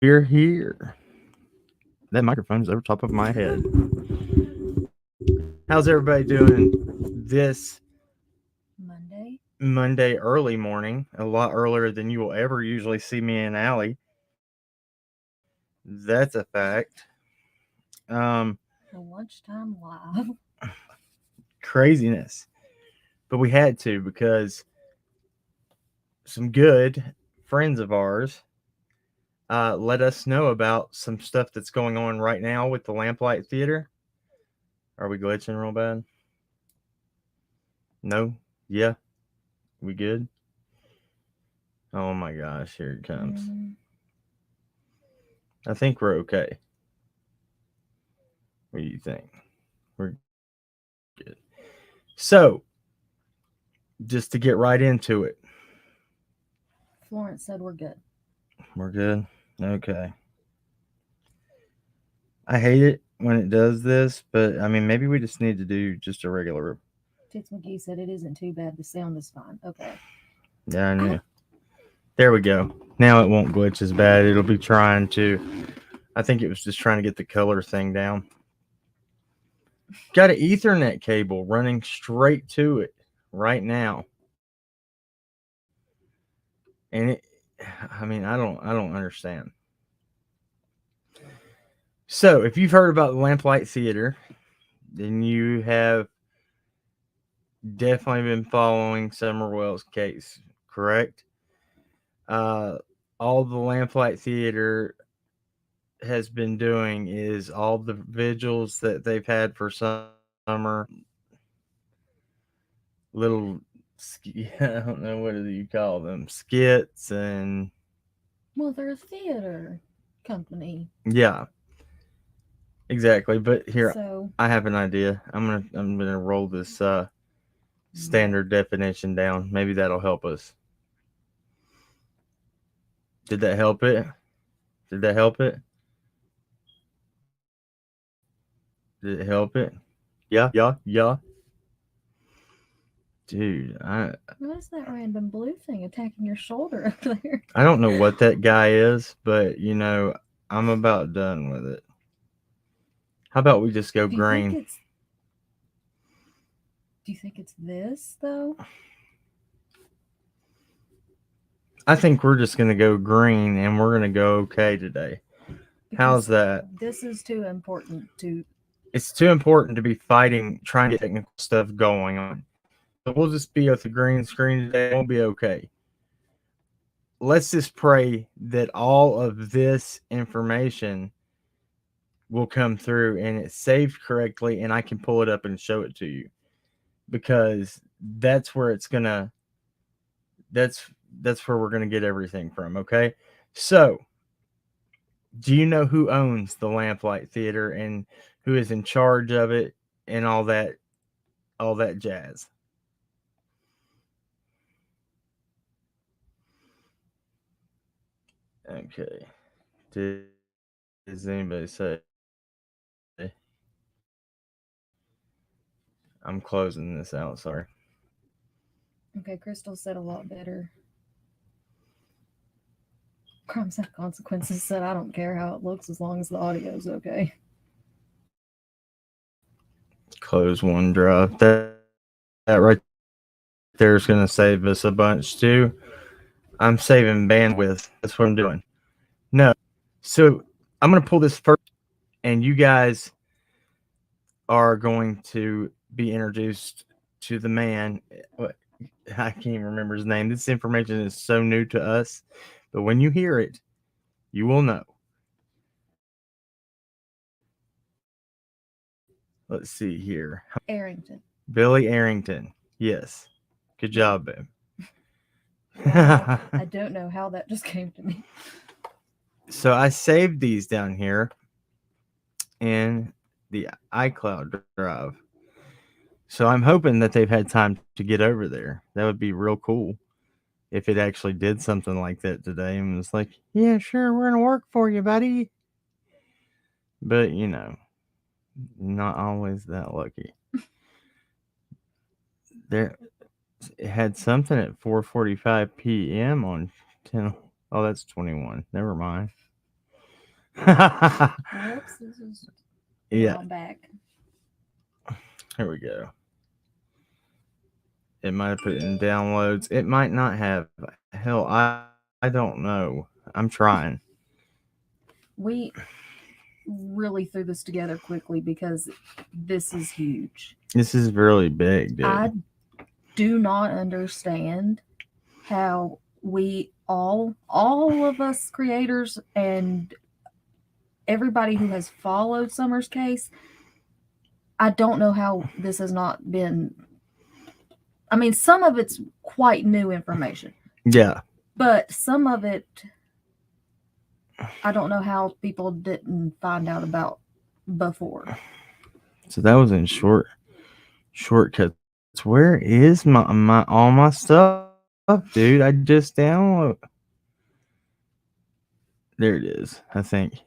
We're here. That microphone's over top of my head. How's everybody doing this Monday. Monday early morning? A lot earlier than you will ever usually see me in Alley. That's a fact. Um, The lunchtime live. Craziness. But we had to because some good friends of ours let us know about some stuff that's going on right now with the Lamplight Theater. Are we glitching real bad? No? Yeah? We good? Oh my gosh, here it comes. Mm, I think we're okay. What do you think? We're good. So, just to get right into it, Florence said we're good. we're good. Okay. I hate it when it does this, but I mean, maybe we just need to do just a regular. Tits McGee said it isn't too bad. The sound is fine. Okay. Yeah, I I knew. don't. There we go. Now it won't glitch as bad. It'll be trying to. I think it was just trying to get the color thing down. Got an Ethernet cable running straight to it right now, and it. I mean, I don't understand. So, if you've heard about the Lamplight Theater, then you have definitely been following Summer Wells' case, correct? Uh, all the Lamplight Theater has been doing is all the vigils that they've had for summer, little, I don't know what do you call them, skits and Well, they're a theater company. yeah, exactly. But here, So, I have an idea. I'm gonna roll this no. standard definition down. Maybe that'll help us. Did that help it? Did that help it? Did it help it? Yeah. Dude, What is that random blue thing attacking your shoulder up there? I don't know what that guy is, but I'm about done with it. How about we just go Do you think green? it's. Do you think it's this, though? I think we're just gonna go green and we're gonna go okay today. How's Because that? this is too important to. It's too important to be fighting, trying to get technical stuff going on. So we'll just be with the green screen today. We'll be okay. Let's just pray that all of this information will come through and it's saved correctly and I can pull it up and show it to you because that's where it's gonna that's that's where we're gonna get everything from. Okay, so do you know who owns the Lamplight Theater and who is in charge of it and all that jazz? Okay, does anybody say? I'm closing this out. Sorry. Okay, Crystal said a lot better. Crimes have consequences said, I don't care how it looks as long as the audio's okay. Close OneDrive. That right there is going to save us a bunch too. I'm saving bandwidth. That's what I'm doing. No. So I'm going to pull this first, and you guys are going to be introduced to the man. I can't even remember his name. This information is so new to us, but when you hear it, you will know. Let's see here. Arrington. Billy Arrington. Yes. Good Yeah. job, babe. I don't know how that just came to me. So I saved these down here in the iCloud drive. So I'm hoping that they've had time to get over there. That would be real cool if it actually did something like that today and was like, yeah, sure, we're going to work for you, buddy. But, not always that lucky. There, it had something at 4:45 p.m. on 10. Oh, that's 21. Never mind. Whoops, this is a Yeah, while back. here we go. It might have put it in downloads. It might not have. Hell, I don't know. I'm trying. We really threw this together quickly because this is huge. This is really big, dude. I do not understand how we all of us creators and everybody who has followed Summer's case, I don't know how this has not been. I mean, some of it's quite new information, Yeah. but some of it, I don't know how people didn't find out about before. So that was in shortcuts. Where is my all my stuff, dude? I just download. There it is, I think.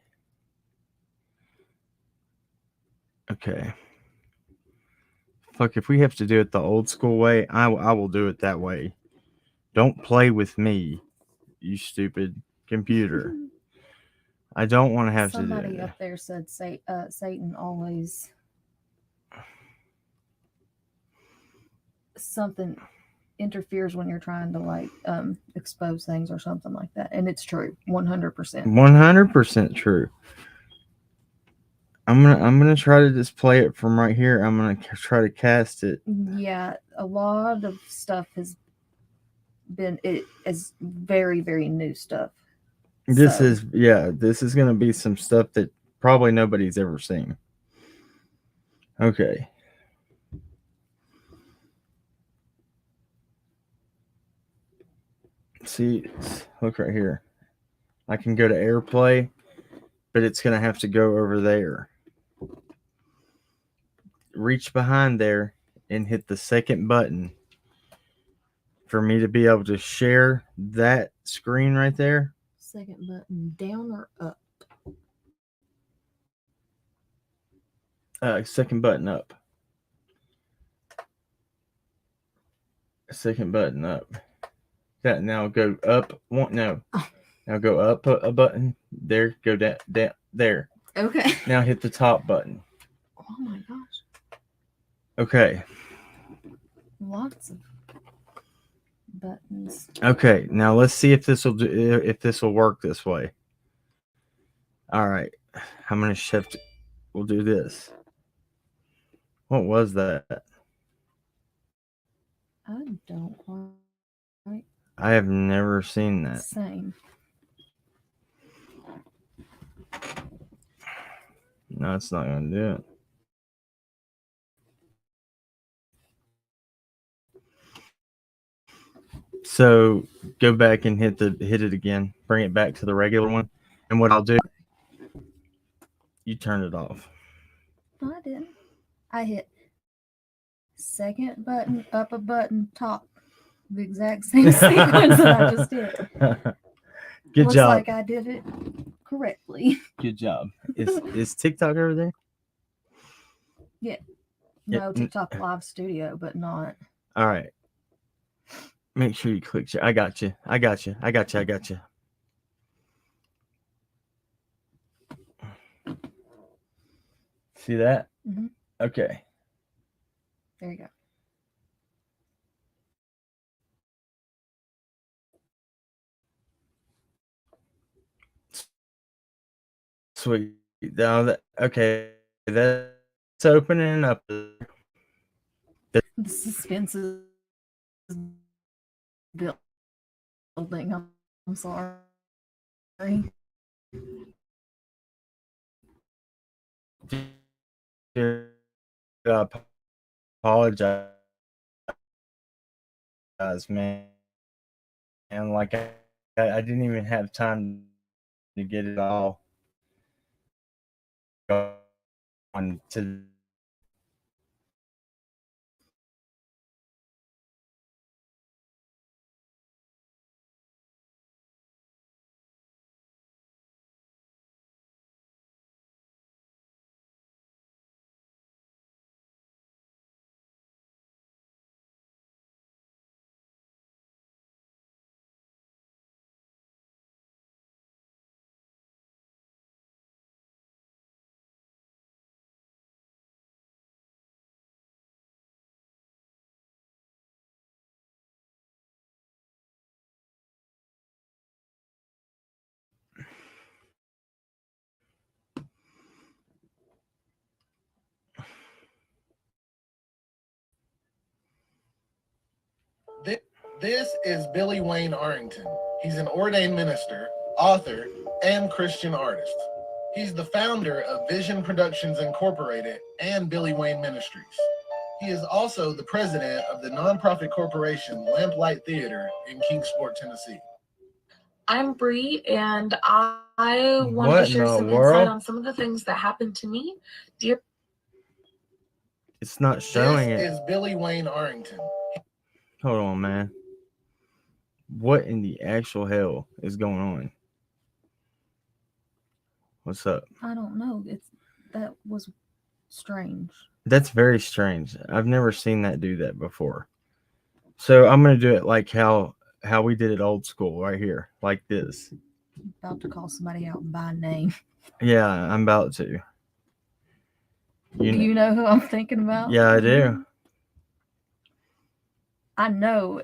Okay. Fuck, if we have to do it the old school way, I will do it that way. Don't play with me, you stupid computer. I don't want to have Somebody to do it. up there said Satan always something interferes when you're trying to like expose things or something like that, and it's true, 100%. 100% true. I'm gonna try to just play it from right here. I'm gonna try to cast it. Yeah, a lot of stuff has been it is very very new stuff. This So, is gonna be some stuff that probably nobody's ever seen. Okay. See, look right here. I can go to AirPlay, but it's gonna have to go over there. Reach behind there and hit the second button for me to be able to share that screen right there. second button down or up? Second button up. Second button up. That now go up. One no. Oh. Now go up a button. There. Go down. There. Okay. Now hit the top button. Oh my gosh. Okay. Lots of buttons. Okay. Now let's see if this will work this way. All right. I'm gonna shift. We'll do this. What was that? I don't quite. I have never seen that. Same. No, it's not gonna do it. So go back and hit it again. Bring it back to the regular one. And what I'll do, you turn it off. No, I didn't. I hit second button, up a button, top. The exact same sequence that I just did. Good Looks job. like I did it correctly. Good job. Is TikTok over there? No, TikTok Live Studio, but not. All right. Make sure you click. I got you. I got you. I got you. I got you. See that? Mm-hmm. Okay. There you go. Sweet. Now that okay, that's opening up. The suspense is building. I'm sorry. Apologize, man. And like I didn't even have time to get it all on to This is Billy Wayne Arrington. He's an ordained minister, author, and Christian artist. He's the founder of Vision Productions Incorporated and Billy Wayne Ministries. He is also the president of the nonprofit corporation Lamplight Theater in Kingsport, Tennessee. I'm Bree, and I wanted What to share in the some world? insight on some of the things that happened to me. It's not showing This it. is Billy Wayne Arrington. Hold on, man. What in the actual hell is going on? What's up? I don't know. That was strange. That's very strange. I've never seen that do that before. So I'm gonna do it like how we did it old school, right here, like this. About to call somebody out by name. Yeah, I'm about to. You know who I'm thinking about? Yeah, I do. I know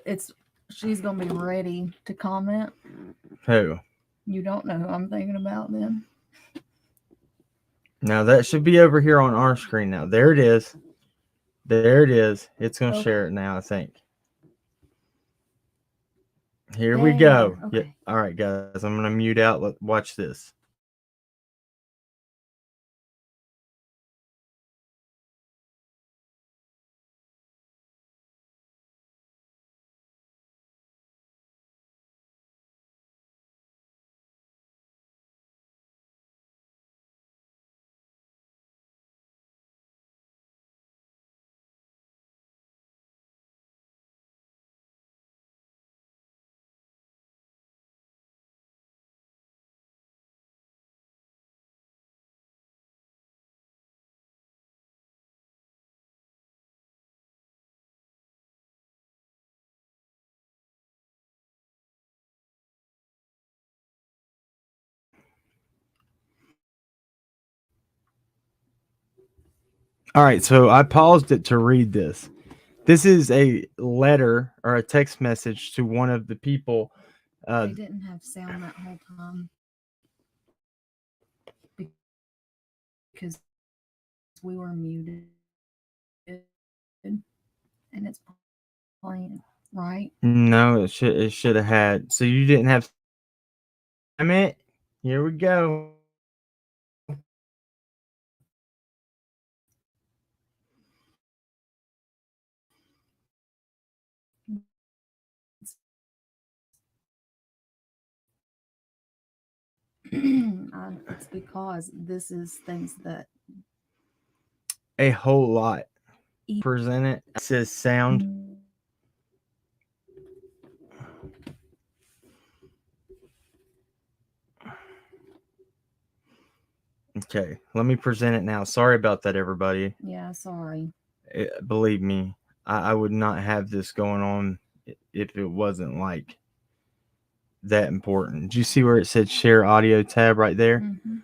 she's gonna be ready to comment. Who? You don't know who I'm thinking about then? Now that should be over here on our screen now. There it is. There it is. It's gonna share it now, I think. Here we go. Okay. Yeah. All right, guys. I'm gonna mute out. Watch this. All right, so I paused it to read this. This is a letter or a text message to one of the people. They didn't have sound that whole time because we were muted, and it's playing, right? No, it should have had. So you didn't have. Damn it! Here we go. It's because this is things that A whole lot. Present it. It says sound. Okay, let me present it now. Sorry about that, everybody. Yeah, sorry. Believe me, I would not have this going on if it wasn't like that important. Did you see where it said share audio tab right there? Mm-hmm.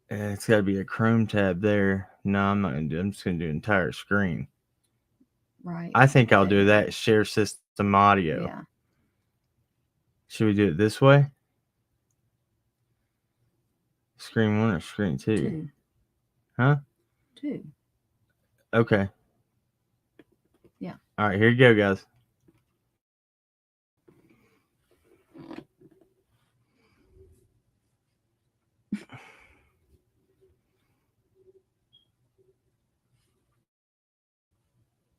It's got to be a Chrome tab there. No, I'm not going to do it. I'm just going to do entire screen. Right. I think I'll do that. Share system audio. Yeah. Should we do it this way? Screen 1 or screen 2? 2. Huh? 2. Okay. Yeah. All right, here you go, guys.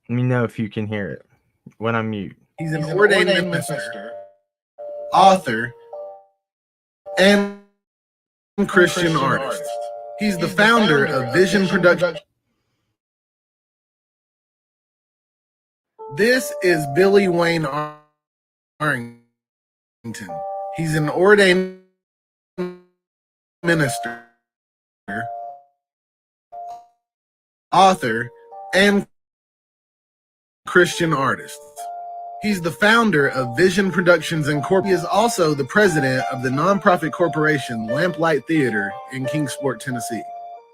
Let me know if you can hear it when I mute. He's an ordained minister, author, and Christian artist. He's the founder of Vision Productions. This is Billy Wayne Arrington. He's an ordained minister, author, and Christian artist. He's the founder of Vision Productions Incorporated. He is also the president of the nonprofit corporation Lamplight Theater in Kingsport, Tennessee.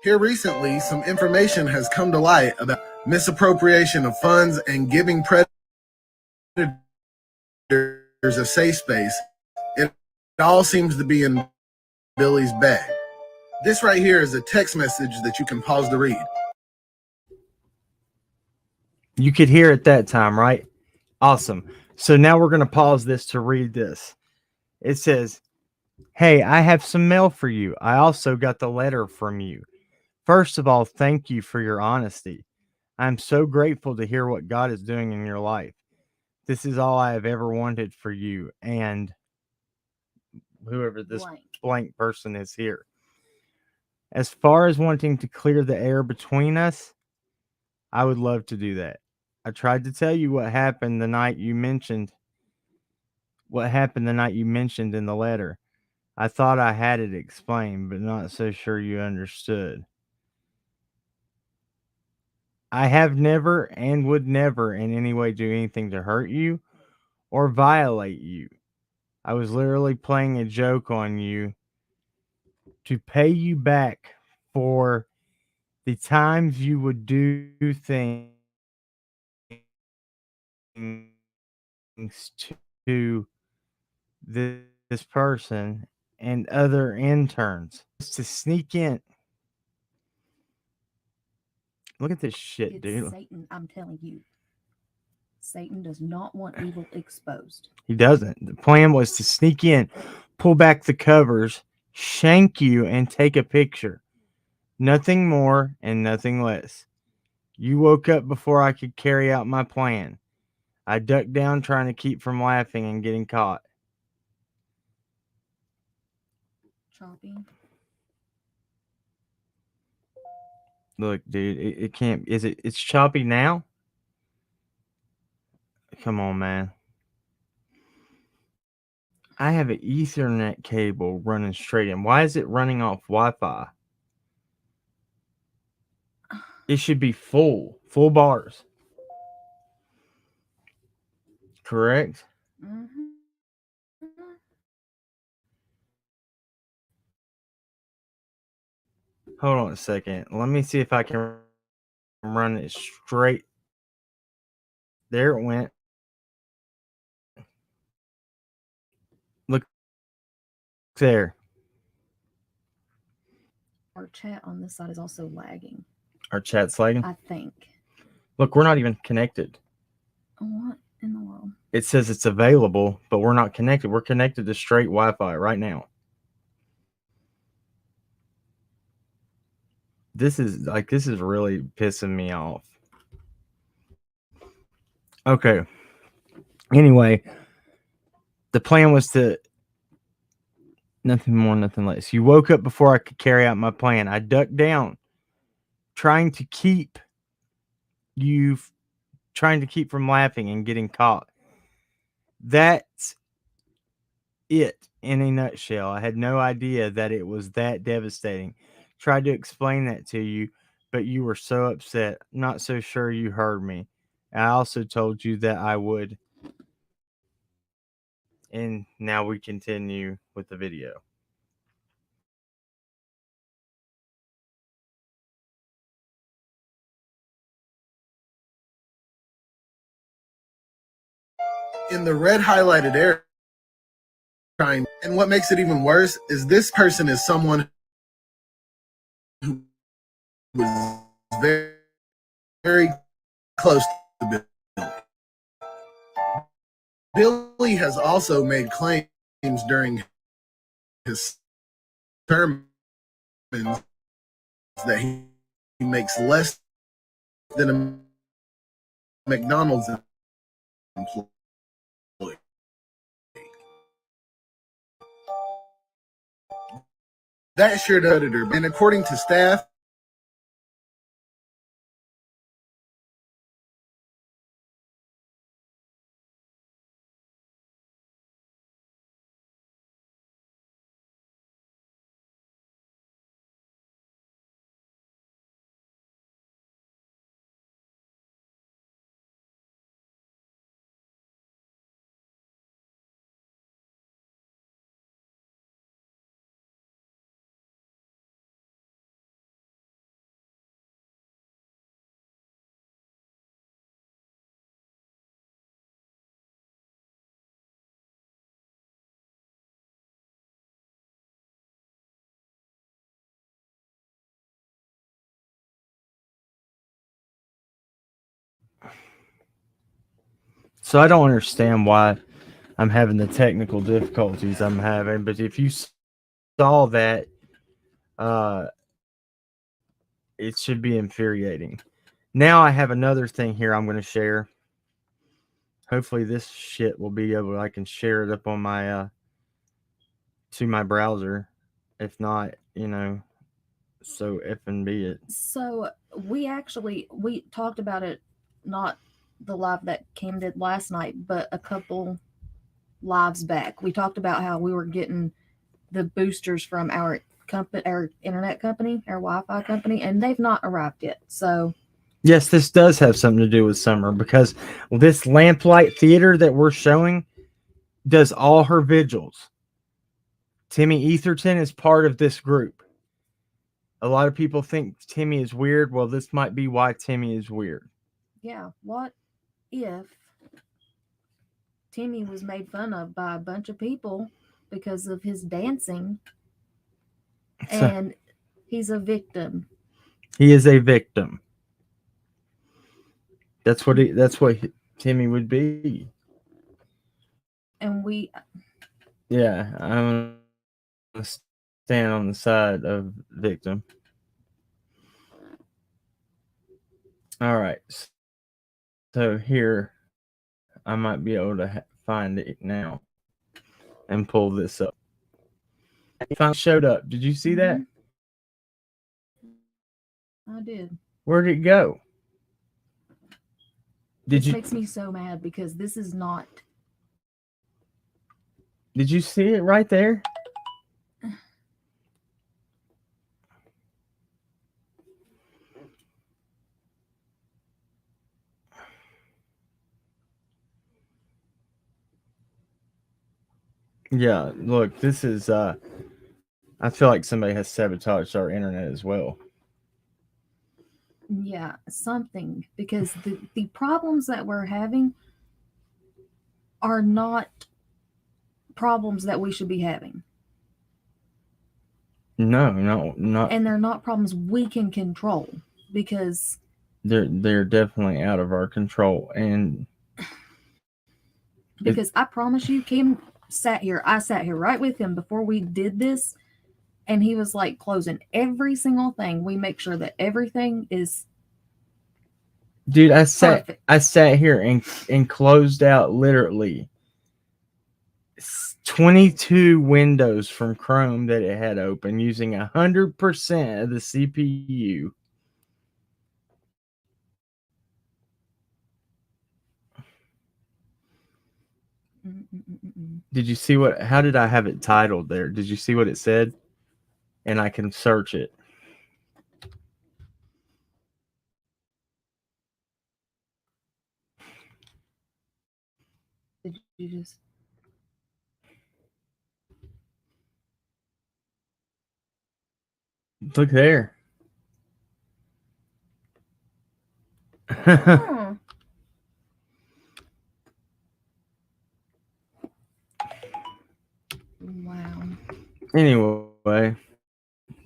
Here recently, some information has come to light about misappropriation of funds and giving predators a safe space. It all seems to be in Billy's bag. This right here is a text message that you can pause to read. You could hear it that time, right? Awesome. So now we're going to pause this to read this. It says, "Hey, I have some mail for you. I also got the letter from you. First of all, thank you for your honesty. I'm so grateful to hear what God is doing in your life. This is all I have ever wanted for you and whoever this blank person is here. As far as wanting to clear the air between us, I would love to do that. I tried to tell you what happened the night you mentioned in the letter. I thought I had it explained, but not so sure you understood. I have never and would never in any way do anything to hurt you or violate you. I was literally playing a joke on you to pay you back for the times you would do things to this person and other interns to sneak in. Look at this shit, It's dude. Satan, I'm telling you. Satan does not want evil exposed. He doesn't. The plan was to sneak in, pull back the covers, shank you, and take a picture. Nothing more and nothing less. You woke up before I could carry out my plan. I ducked down trying to keep from laughing and getting caught. Choppy. Look, dude, it can't. It's choppy now? Come on, man. I have an Ethernet cable running straight in. Why is it running off Wi-Fi? It should be full bars. Correct? Mm-hmm. Hold on a second. Let me see if I can run it straight. There it went. Look there. Our chat on this side is also lagging, Our chat's lagging. I think. Look, we're not even connected. What in the world? It says it's available, but we're not connected. We're connected to straight Wi-Fi right now. This is really pissing me off. Okay. Anyway, the plan was to nothing more, nothing less. You woke up before I could carry out my plan. I ducked down, trying to keep from laughing and getting caught. That's it in a nutshell. I had no idea that it was that devastating. Tried to explain that to you, but you were so upset, not so sure you heard me. I also told you that I would. And now we continue with the video. In the red highlighted area. And what makes it even worse is this person is someone who was very, very close to Billy. Billy has also made claims during his sermons that he makes less than a McDonald's employee. That sure does it. And according to staff, So I don't understand why I'm having the technical difficulties I'm having, but if you saw that, it should be infuriating. Now I have another thing here I'm going to share. Hopefully this shit will be able, I can share it up on my to my browser. If not, so effing be it. So we talked about it, not the live that Cam did last night, but a couple lives back. We talked about how we were getting the boosters from our internet company, our Wi-Fi company, and they've not arrived yet. So yes, this does have something to do with Summer, because this Lamplight theater that we're showing does all her vigils. Timmy Etherton is part of this group. A lot of people think Timmy is weird. Well, this might be why Timmy is weird. yeah, what if Timmy was made fun of by a bunch of people because of his dancing, and he's a victim? He is a victim. That's what Timmy would be. And Yeah, I'm gonna stand on the side of victim. All right. So here, I might be able to find it now and pull this up. It finally showed up. Did you see that? I did. Where did it go? This makes me so mad because this is not. Did you see it right there? Yeah, look, this is I feel like somebody has sabotaged our internet as well. Yeah, something, because the problems that we're having are not problems that we should be having. No, not. And they're not problems we can control, because they're definitely out of our control. And because I promise you, Kim I sat here right with him before we did this, and he was like closing every single thing. We make sure that everything is dude, I perfect. sat here and closed out literally 22 windows from Chrome that it had open using 100% of the CPU. Did you see how did I have it titled there? Did you see what it said? And I can search it. Did you just... Look there. Wow. Anyway,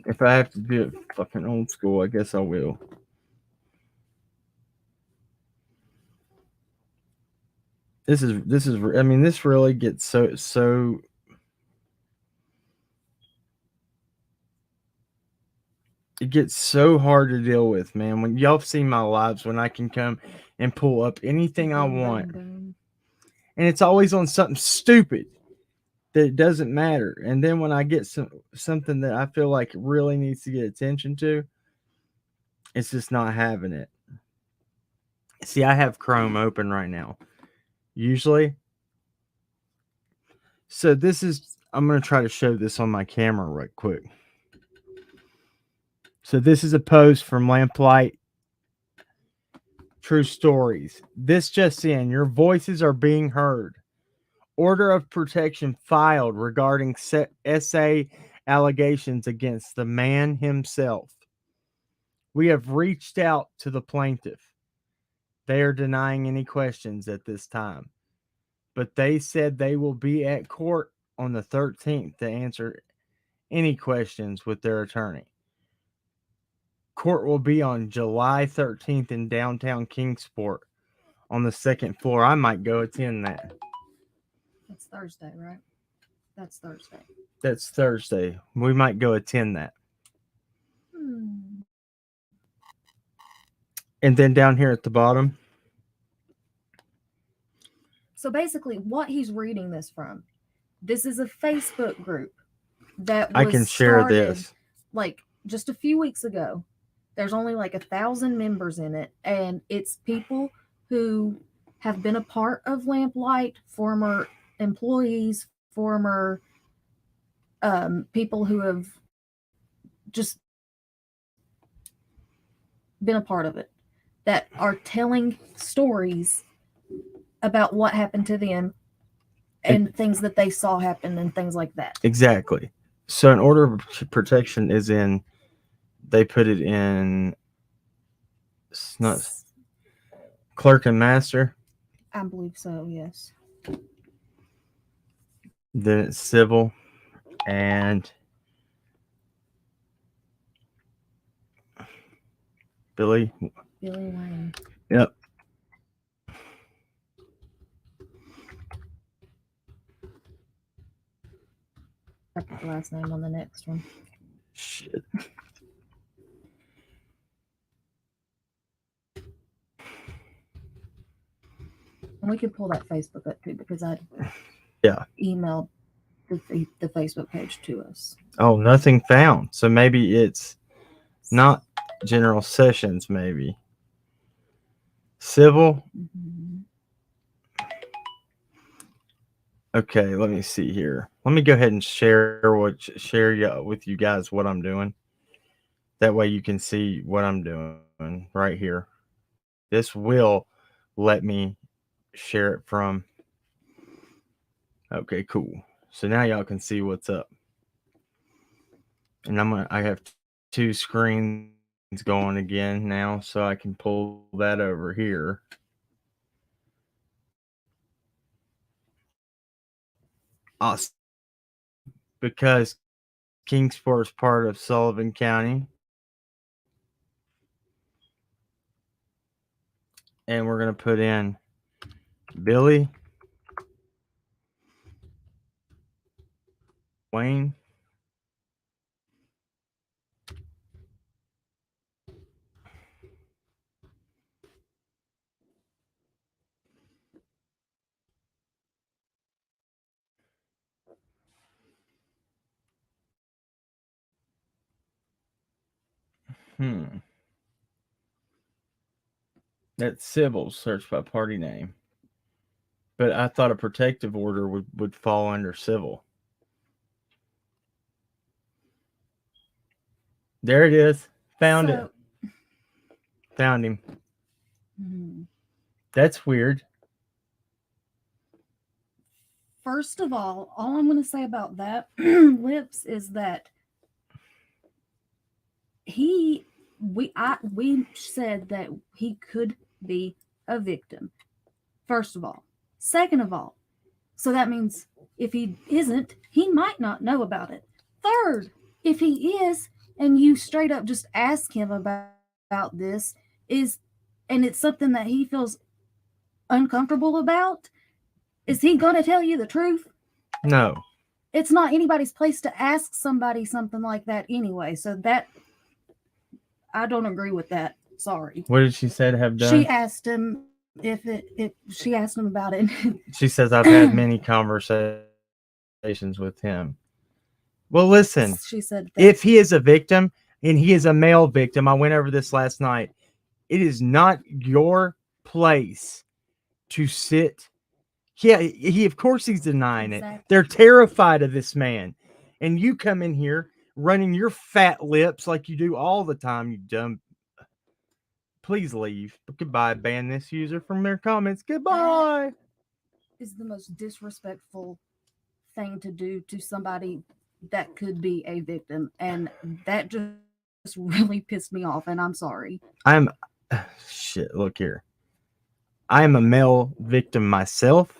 if I have to do it fucking old school, I guess I will. This is I mean, this really gets so it gets so hard to deal with, man. When y'all have seen my lives, when I can come and pull up anything I want, and it's always on something stupid that it doesn't matter. And then when I get something that I feel like really needs to get attention to, it's just not having it. See, I have Chrome open right now. Usually. So I'm going to try to show this on my camera right quick. So this is a post from Lamplight. True stories. This just in. Your voices are being heard. Order of protection filed regarding SA allegations against the man himself. We have reached out to the plaintiff. They are denying any questions at this time, but they said they will be at court on the 13th to answer any questions with their attorney. Court will be on July 13th in downtown Kingsport on the second floor. I might go attend that. It's Thursday, right? That's Thursday. That's Thursday. We might go attend that. And then down here at the bottom. So basically, what he's reading this from, this is a Facebook group that was I can share started, this. like just a few weeks ago. There's only like 1,000 members in it, and it's people who have been a part of Lamplight, former employees, former people who have just been a part of it, that are telling stories about what happened to them and things that they saw happen and things like that. Exactly. So an order of protection is in, they put it in, it's not clerk and master. I believe so, yes. Then it's civil and Billy Wayne. Yep. I put the last name on the next one. Shit. And we can pull that Facebook up too, because I emailed the Facebook page to us. Oh, nothing found. So maybe it's not general sessions, maybe. Civil. Mm-hmm. Okay, let me see here. Let me go ahead and share with you guys what I'm doing. That way you can see what I'm doing right here. This will let me share it from. Okay, cool. So now y'all can see what's up. And I have two screens going again now, so I can pull that over here. Awesome. Because Kingsport is part of Sullivan County. And we're going to put in Billy, Wayne, That's civil, search by party name. But I thought a protective order would fall under civil. There it is. Found it. Found him. Mm-hmm. That's weird. First of all I'm going to say about that, Lips, is that we said that he could be a victim. First of all. Second of all, so that means if he isn't, he might not know about it. Third, if he is, and you straight up just ask him about this, and it's something that he feels uncomfortable about, is he going to tell you the truth? No. It's not anybody's place to ask somebody something like that anyway. So that, I don't agree with that. Sorry. What did she say to have done? She asked him she asked him about it. She says, I've had many conversations with him. Well, listen, she said that if he is a victim and he is a male victim, I went over this last night. It is not your place to sit. Yeah, of course he's denying Exactly. it. They're terrified of this man. And you come in here running your fat lips like you do all the time, you dumb. Please leave. Goodbye. Ban this user from their comments. Goodbye. That is the most disrespectful thing to do to somebody that could be a victim. And that just really pissed me off. And I'm sorry. Shit, look here. I am a male victim myself.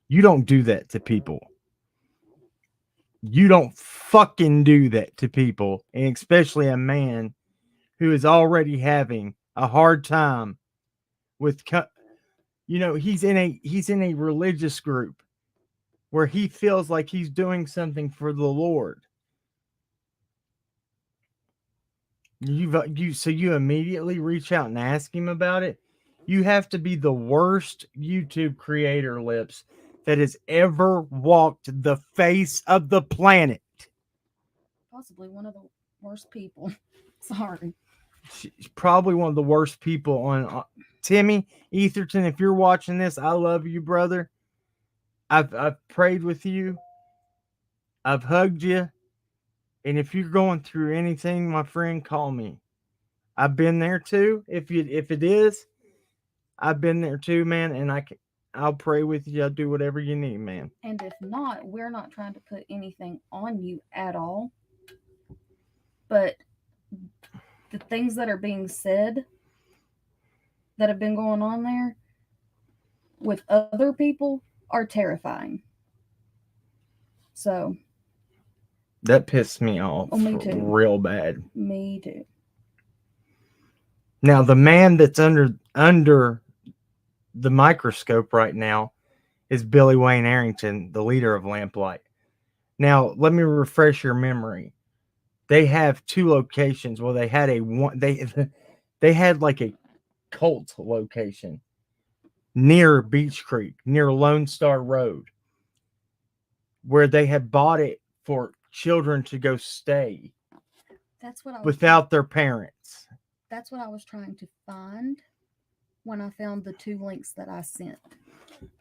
You don't do that to people. You don't fucking do that to people. And especially a man who is already having a hard time with You know, he's in a religious group where he feels like he's doing something for the Lord. So you immediately reach out and ask him about it. You have to be the worst YouTube creator, Lips, that has ever walked the face of the planet. Possibly one of the worst people. Sorry. She's probably one of the worst people on. Timmy Etherton, if you're watching this, I love you, brother. I've prayed with you. I've hugged you. And if you're going through anything, my friend, call me. I've been there too. If it is, I've been there too, man. And I'll pray with you. I'll do whatever you need, man. And if not, we're not trying to put anything on you at all. But the things that are being said that have been going on there with other people are terrifying. So that pissed me off. Oh, me too. Real bad. Me too. Now the man that's under the microscope right now is Billy Wayne Arrington, the leader of Lamplight. Now let me refresh your memory. They have two locations. Well, they had they had like a cult location near Beach Creek, near Lone Star Road, where they had bought it for children to go stay That's what I was without their parents. That's what I was trying to find when I found the 2 links that I sent.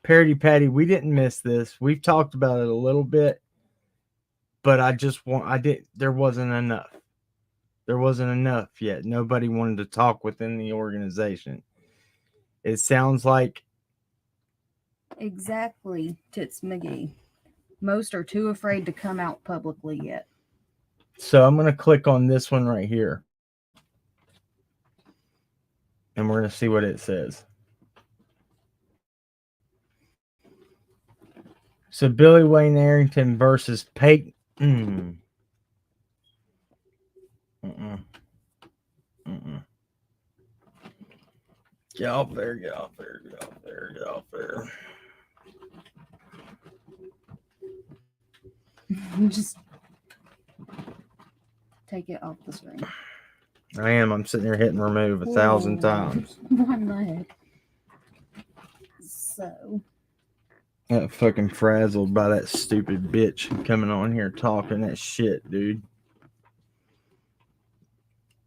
Parody Patty, we didn't miss this. We've talked about it a little bit, but there wasn't enough. There wasn't enough yet. Nobody wanted to talk within the organization. It sounds like Exactly, Tits McGee. Most are too afraid to come out publicly yet. so. I'm going to click on this one right here. And we're going to see what it says. So Billy Wayne Arrington versus Peyton. Get off there, get off there, get off there, get off there. Just take it off the screen. I am. I'm sitting here hitting remove 1,000 times. What in the heck? So. Got fucking frazzled by that stupid bitch coming on here talking that shit, dude.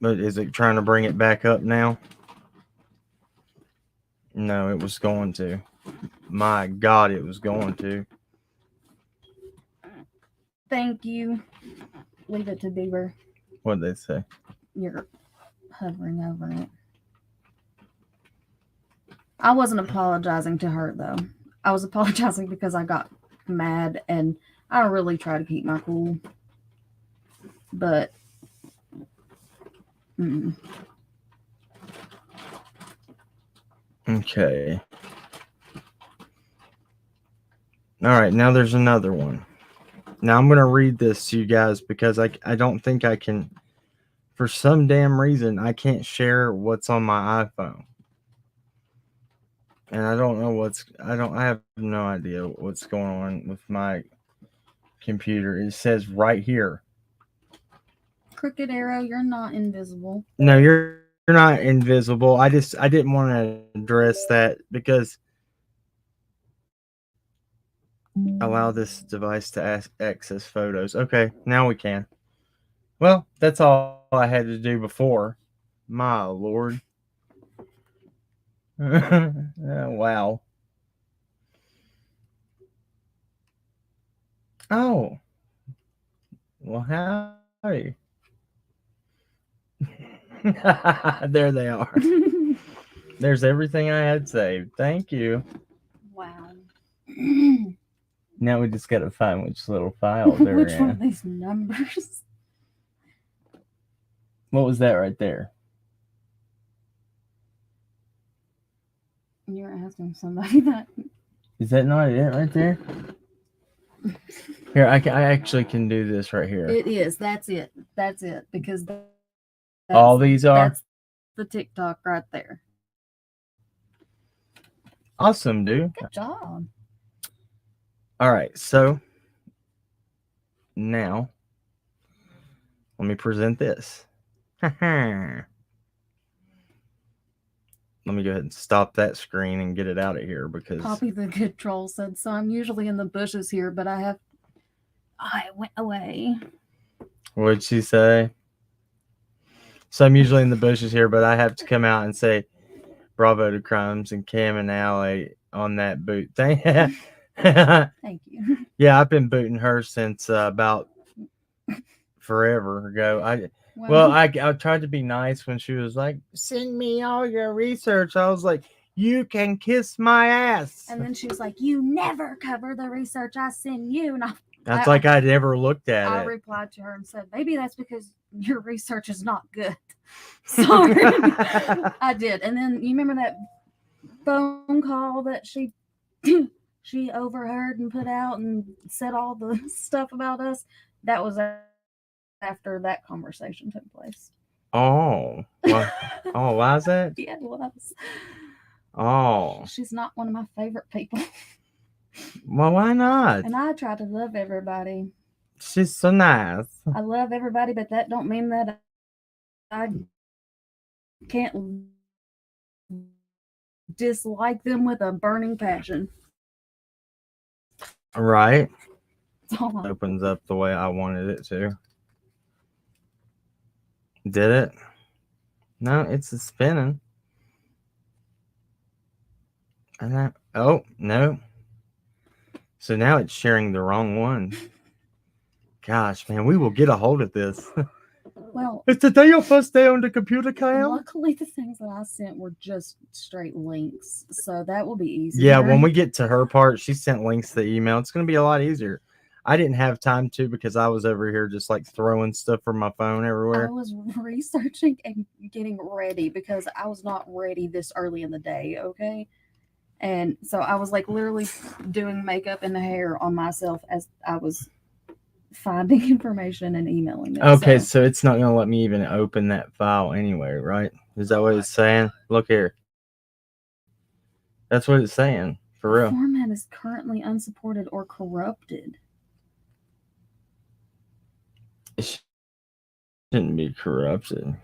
But is it trying to bring it back up now? No, it was going to. My God, it was going to. Thank you. Leave it to Beaver. What'd they say? You're hovering over it. I wasn't apologizing to her, though. I was apologizing because I got mad, and I really try to keep my cool. But, Okay. All right, now there's another one. Now I'm going to read this to you guys because I don't think I can, for some damn reason, I can't share what's on my iPhone. And I don't know I have no idea what's going on with my computer. It says right here. Crooked Arrow, you're not invisible. No, you're not invisible. I didn't want to address that because allow this device to access photos. Okay, now we can. Well, that's all I had to do before. My Lord. Wow. Oh. Well, howdy. There they are. There's everything I had saved. Thank you. Wow. Now we just got to find which little file they're Which in. one of these numbers? What was that right there? You're asking somebody that. Is that not it right there? Here, I actually can do this right here. It is. That's it. That's it. Because that's, all these are? That's the TikTok right there. Awesome, dude. Good job. All right, so now let me present this. Let me go ahead and stop that screen and get it out of here because Poppy the good troll said, so I'm usually in the bushes here, but I went away. what'd she say? So I'm usually in the bushes here, but I have to come out and say bravo to Crumbs and Cam and Allie on that boot thing. Thank you. Yeah, I've been booting her since about forever ago. Well, I tried to be nice when she was like, send me all your research. I was like, you can kiss my ass. And then she was like, you never cover the research I send you. And That's like I never looked at I it. replied to her and said, maybe that's because your research is not good. Sorry. I did. And then you remember that phone call that she overheard and put out and said all the stuff about us? That was after that conversation took place. Oh. Well, oh, why is that? Yeah, it was. Oh. She's not one of my favorite people. Well, why not? And I try to love everybody. She's so nice. I love everybody, but that don't mean that I can't dislike them with a burning passion. Right. That's all I- Opens up the way I wanted it to. Did it? No, it's a spinning. And oh, no. So now it's sharing the wrong one. Gosh, man, we will get a hold of this. Well, Is today your first day on the computer, Kyle? luckily the things that I sent were just straight links, so that will be easy. Yeah, when we get to her part, she sent links to the email. It's going to be a lot easier. I didn't have time to because I was over here just like throwing stuff from my phone I everywhere. was researching and getting ready because I was not ready this early in the day, okay? And so I was like literally doing makeup and hair on myself as I was finding information and emailing them. Okay, so it's not going to let me even open that file anyway, right? Is that what it's saying? Look here. That's what it's saying, for the real. format is currently unsupported or corrupted. It shouldn't be corrupted.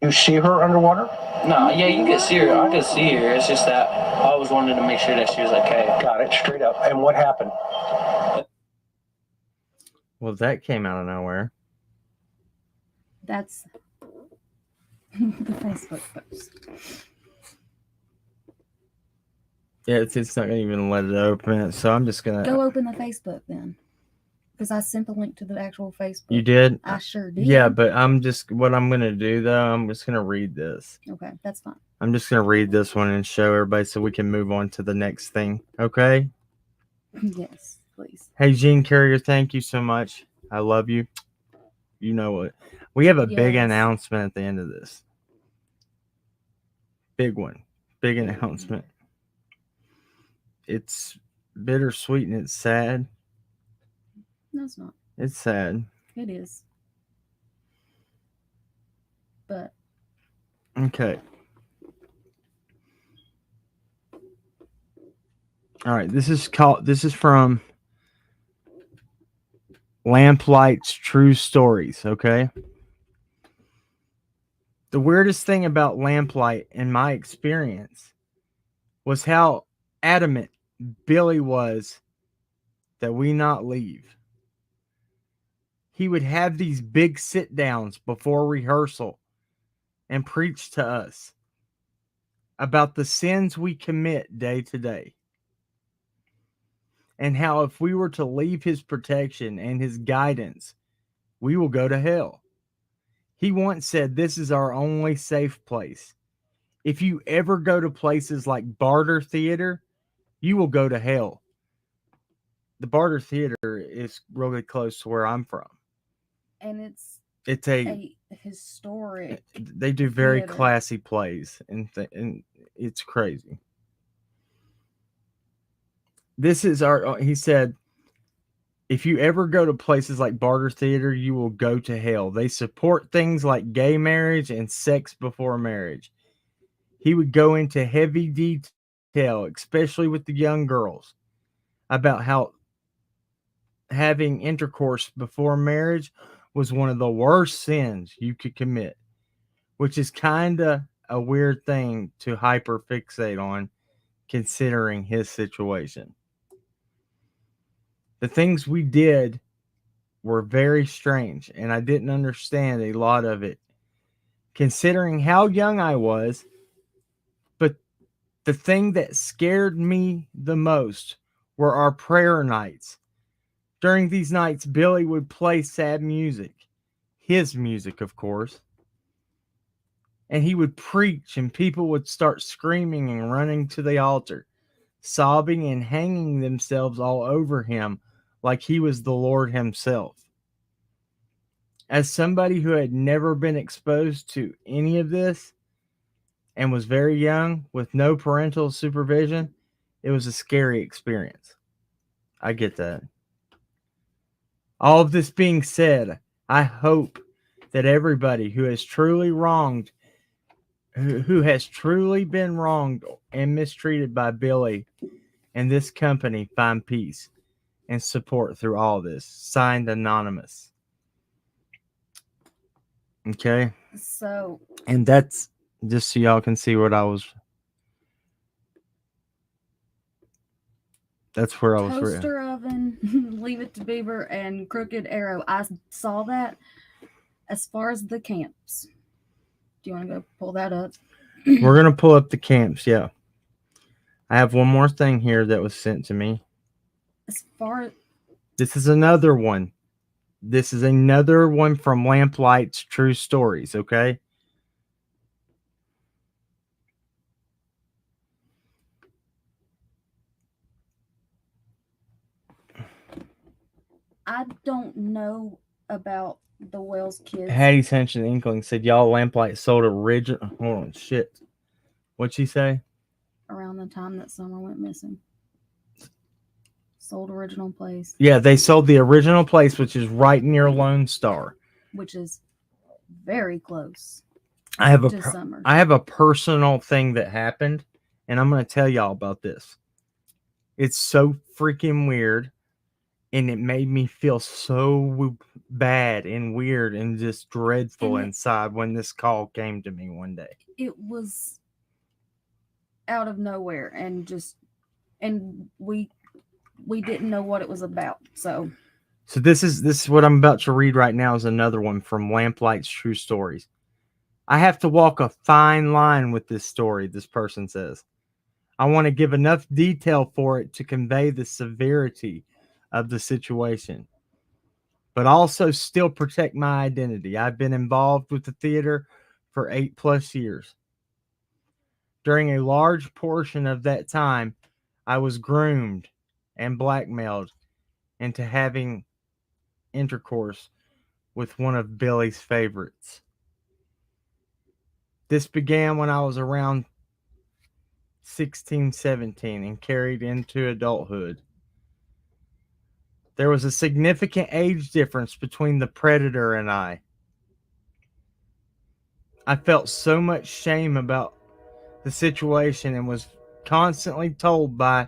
You see her underwater? No, yeah, you can see her. I could see her. It's just that I always wanted to make sure that she was okay. Got it, straight up. And what happened? Well, that came out of nowhere. That's the Facebook post. Yeah, it's not going to even let it open. So I'm just going to... Go open the Facebook then. Because I sent the link to the actual Facebook. You did? I sure did. Yeah, but what I'm going to do, though, I'm just going to read this. Okay, that's fine. I'm just going to read this one and show everybody so we can move on to the next thing. Okay? Yes, please. Hey, Gene Carrier, thank you so much. I love you. You know what? We have a big Yes. announcement at the end of this. Big one. Big announcement. It's bittersweet and it's sad. No, it's not. It's sad. It is. But Okay. All right. This is from Lamplight's True Stories. Okay. The weirdest thing about Lamplight, in my experience, was how adamant Billy was that we not leave. He would have these big sit downs before rehearsal and preach to us about the sins we commit day to day. And how if we were to leave his protection and his guidance, we will go to hell. He once said, this is our only safe place. If you ever go to places like Barter Theater, you will go to hell. The Barter Theater is really close to where I'm from. and it's It's a historic. they do very theater. classy plays and it's crazy. This is he said, if you ever go to places like Barter Theater, you will go to hell. They support things like gay marriage and sex before marriage. He would go into heavy detail tell, especially with the young girls, about how having intercourse before marriage was one of the worst sins you could commit, which is kind of a weird thing to hyperfixate on considering his situation. The things we did were very strange, and I didn't understand a lot of it, considering how young I was. But the thing that scared me the most were our prayer nights. During these nights, Billy would play sad music, his music, of course, and he would preach, and people would start screaming and running to the altar, sobbing and hanging themselves all over him like he was the Lord himself. As somebody who had never been exposed to any of this and was very young with no parental supervision, it was a scary experience. I get that. All of this being said, I hope that everybody who has truly wronged, who has truly been wronged and mistreated by Billy and this company find peace and support through all this. Signed, Anonymous. Okay. So, And that's just so y'all can see what I was. That's where I was. toaster oven, Leave It to Beaver, and Crooked Arrow. I saw that. As far as the camps, do you want to go pull that up? We're gonna pull up the camps. Yeah, I have one more thing here that was sent to me. As far This is another one. This is another one from Lamplight's True Stories. Okay. I don't know about the Wells kids. Hattie Tension Inkling said, y'all, Lamplight sold original. Hold on, shit. What'd she say? Around the time that Summer went missing. Sold original place. Yeah, they sold the original place, which is right near Lone Star. Which is very close. I have to Summer. I have a personal thing that happened, and I'm going to tell y'all about this. It's so freaking weird, and it made me feel so bad and weird and just dreadful inside when this call came to me one day. It was out of nowhere, and we didn't know what it was about. So this is what I'm about to read right now is another one from Lamplight's True Stories. I have to walk a fine line with this story, this person says. I want to give enough detail for it to convey the severity of the situation, but also still protect my identity. I've been involved with the theater for 8+ years. During a large portion of that time, I was groomed and blackmailed into having intercourse with one of Billy's favorites. This began when I was around 16, 17 and carried into adulthood. There was a significant age difference between the predator and I. I felt so much shame about the situation and was constantly told by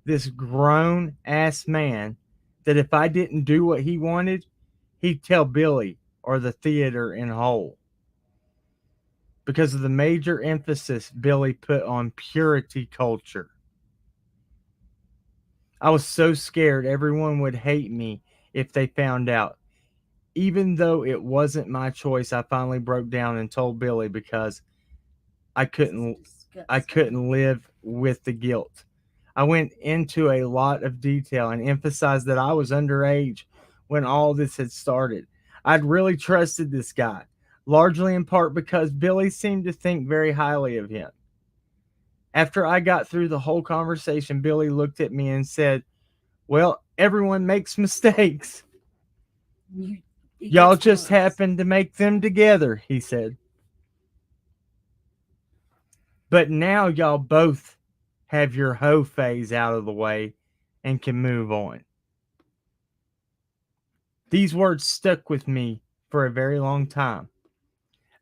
this grown-ass man that if I didn't do what he wanted, he'd tell Billy or the theater in whole. Because of the major emphasis Billy put on purity culture. I was so scared everyone would hate me if they found out. Even though it wasn't my choice, I finally broke down and told Billy because I couldn't live with the guilt. I went into a lot of detail and emphasized that I was underage when all this had started. I'd really trusted this guy, largely in part because Billy seemed to think very highly of him. After I got through the whole conversation, Billy looked at me and said, well, everyone makes mistakes. Y'all just happened to make them together, he said. But now y'all both have your hoe phase out of the way and can move on. These words stuck with me for a very long time.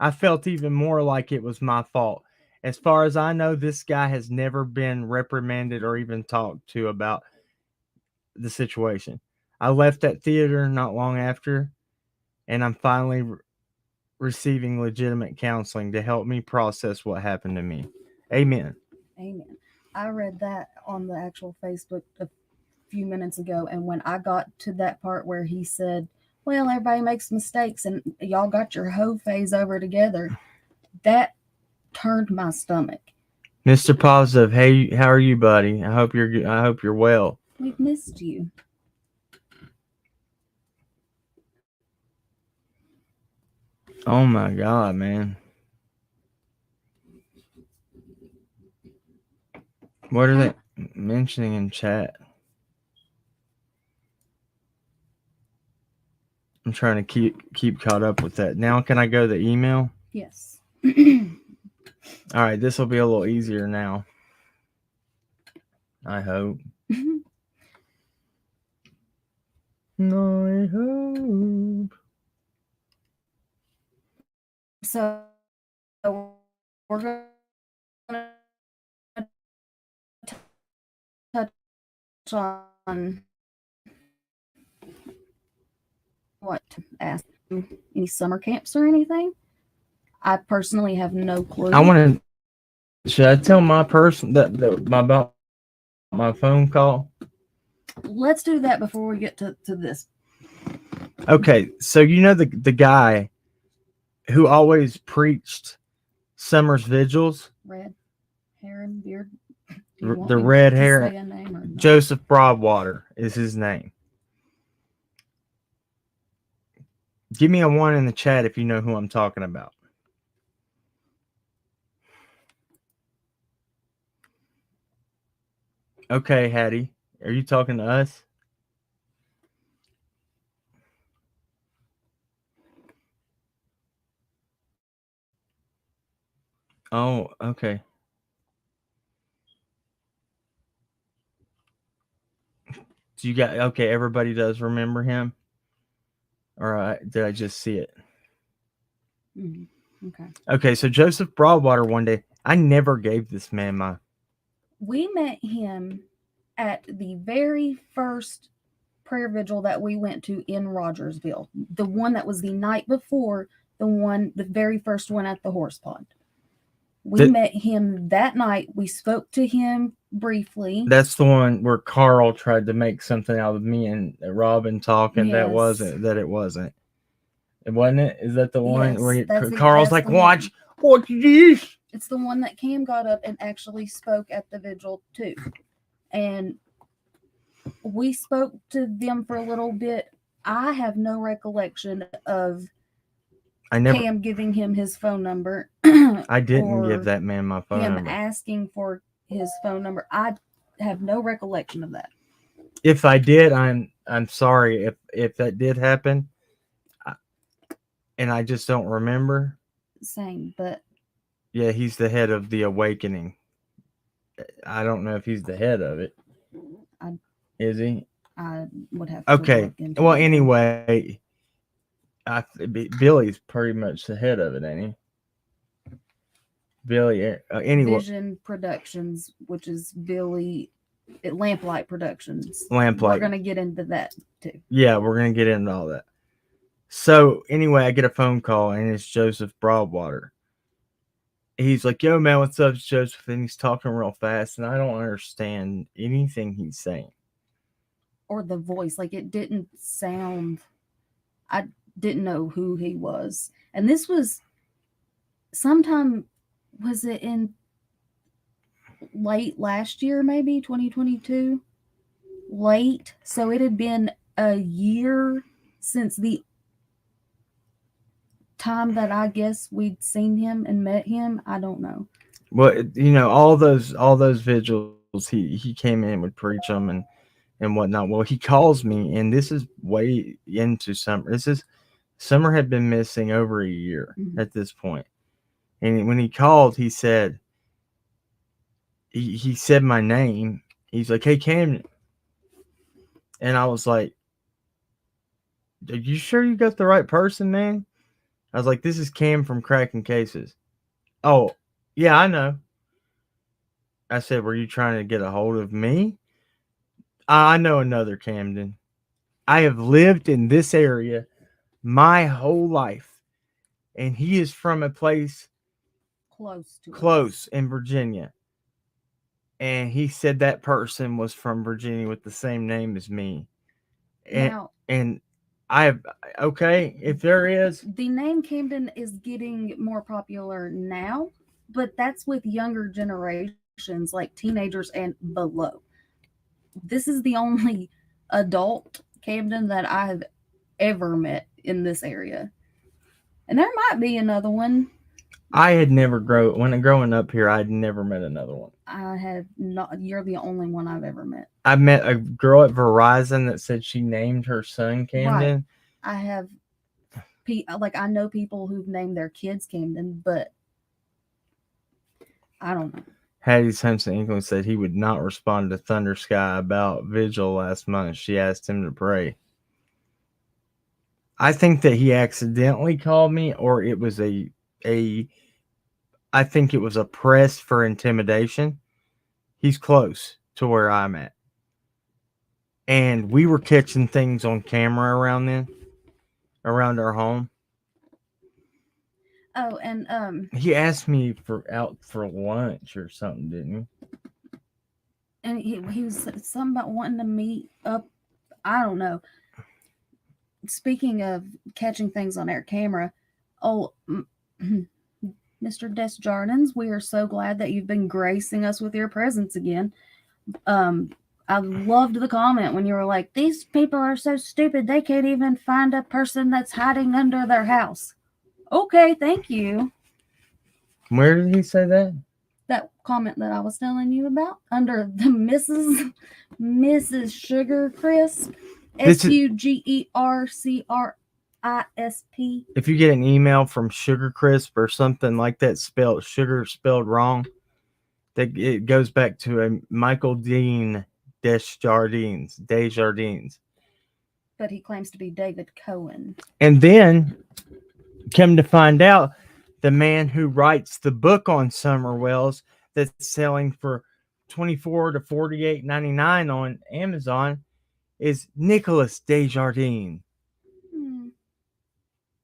I felt even more like it was my fault, As far as I know, this guy has never been reprimanded or even talked to about the situation. I left that theater not long after, and I'm finally receiving legitimate counseling to help me process what happened to me. Amen. Amen. I read that on the actual Facebook a few minutes ago, and when I got to that part where he said, well, everybody makes mistakes and y'all got your hoe phase over together, that turned my stomach. Mr. Positive, hey, how are you, buddy? I hope you're well. We've missed you. Oh my God, man. What are they mentioning in chat? I'm trying to keep caught up with that. Now can I go to the email? Yes. All right, this will be a little easier now. I hope. I hope. So we're going to touch on what to ask. Any summer camps or anything? I personally have no clue. I want to. Should I tell my person about my phone call? Let's do that before we get to this. Okay, so you know the guy who always preached Summer's vigils, Red hair and beard. the red hair. Joseph Broadwater is his name. Give me a 1 in the chat if you know who I'm talking about. Okay, Hattie, are you talking to us? Oh, okay. Do you got okay? Everybody does remember him, or did I just see it? Okay. Okay, so Joseph Broadwater. One day, I never gave this man my. We met him at the very first prayer vigil that we went to in Rogersville, the one that was the night before the very first one at the horse pond. We met him that night. We spoke to him briefly. That's the one where Carl tried to make something out of me and Robin talking. Yes. That wasn't. It wasn't. It wasn't it? Is that the one Yes, where Carl's like, watch this? It's the one that Cam got up and actually spoke at the vigil too. And we spoke to them for a little bit. I have no recollection of Cam giving him his phone number. I didn't give that man my phone number. Asking for his phone number. I have no recollection of that. If I did, I'm sorry. If that did happen, and I just don't remember. Same, but yeah, he's the head of the Awakening. I don't know if he's the head of it. Is he? I would have to okay. Well, anyway, Billy's pretty much the head of it, ain't he? Billy. Anyway, Vision Productions, which is Billy at Lamplight Productions. Lamplight. We're gonna get into that too. Yeah, we're gonna get into all that. So anyway, I get a phone call and it's Joseph Broadwater. He's like, "Yo, man, what's up, Joseph?" And he's talking real fast, and I don't understand anything he's saying. Or the voice, like it didn't sound. I didn't know who he was, and this was sometime. Was it in late last year, maybe 2022? Late, so it had been a year since the time that I guess we'd seen him and met him. I don't know. Well, you know, all those vigils, he came in and would preach them and whatnot. Well, he calls me, and this is way into summer. Summer had been missing over a year at this point. And when he called, he said, he said my name. He's like, "Hey, Camden." And I was like, "Are you sure you got the right person, man?" I was like, "This is Cam from Cracking Cases." "Oh, Yeah, I know. I said, were you trying to get a hold of me? I know another Camden. I have lived in this area my whole life, and he is from a place Close to us. close in Virginia. And he said that person was from Virginia with the same name as me. And Now, and I have okay, if there is, the name Camden is getting more popular now, but that's with younger generations, like teenagers and below. This is the only adult Camden that I have ever met in this area. And there might be another one. I had never growing up here, I had never met another one. I have not. You're the only one I've ever met. I met a girl at Verizon that said she named her son Camden. I have, I know people who've named their kids Camden, but I don't know. Hattie Simpson England said he would not respond to Thunder Sky about vigil last month. She asked him to pray. I think that he accidentally called me, or it was I think it was a press for intimidation. He's close to where I'm at. And we were catching things on camera around our home. Oh, and He asked me out for lunch or something, didn't he? and he was something about wanting to meet up. I don't know. Speaking of catching things on air camera, Mr. Desjardins, we are so glad that you've been gracing us with your presence again. I loved the comment when you were like, "These people are so stupid, they can't even find a person that's hiding under their house." Okay, thank you. Where did he say that? That comment that I was telling you about under the Mrs. Sugar Crisp, SUGERCRISP. If you get an email from Sugar Crisp or something like that, sugar spelled wrong, that it goes back to a Michael Dean Desjardins. But he claims to be David Cohen. And then, come to find out, the man who writes the book on Summer Wells that's selling for $24 to $48.99 on Amazon is Nicholas Desjardins.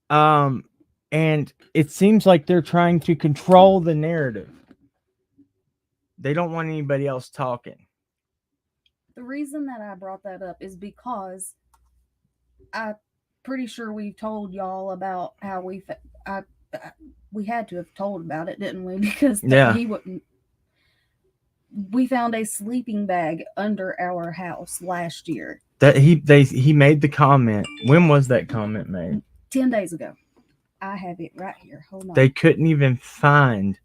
And it seems like they're trying to control the narrative. They don't want anybody else talking. The reason that I brought that up is because I'm pretty sure we've told y'all about how we had to have told about it, didn't we? Because he wouldn't. We found a sleeping bag under our house last year. That he made the comment. When was that comment made? 10 days ago. I have it right here. Hold on. They couldn't even find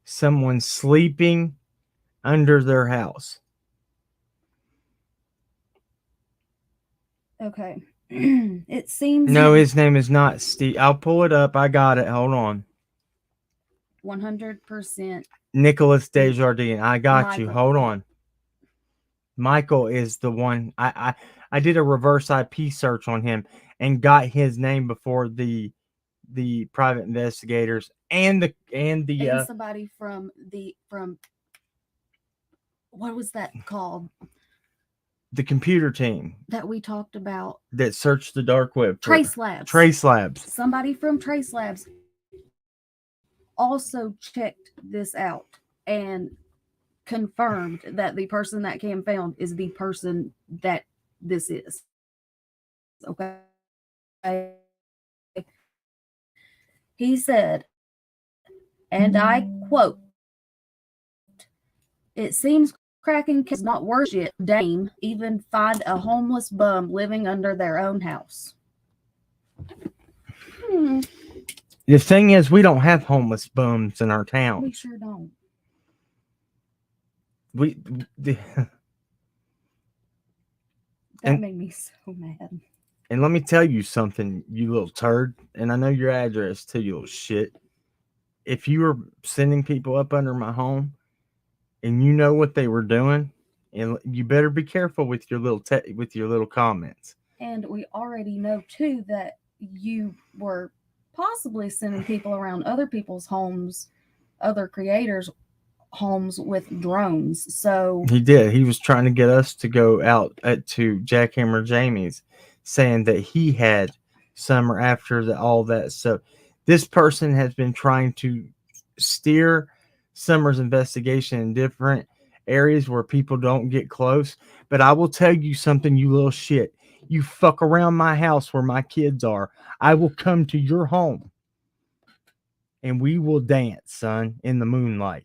someone sleeping under their house. Okay. It seems... No, his name is not Steve. I'll pull it up. I got it. Hold on. 100%. Nicholas Desjardins. I got Michael. you. Hold on. Michael is the one. I did a reverse IP search on him and got his name before the private investigators and somebody from what was that called? The computer team that we talked about that searched the dark web. Trace Labs. Somebody from Trace Labs also checked this out and confirmed that the person that Cam found is the person that this is. Okay. He said, and I quote, "It seems cracking is not worth it. Dame even find a homeless bum living under their own house." The thing is, we don't have homeless bums in our town. We sure don't. That made me so mad. And let me tell you something, you little turd. And I know your address too, you little shit. If you were sending people up under my home, and you know what they were doing, and you better be careful with your little comments. And we already know too that you were possibly sending people around other people's homes other creators' homes with drones. So He did. He was trying to get us to go out to Jackhammer Jamie's, saying that he had Summer after all that. So this person has been trying to steer Summer's investigation in different areas where people don't get close. But I will tell you something, you little shit. You fuck around my house where my kids are, I will come to your home and we will dance, son, in the moonlight.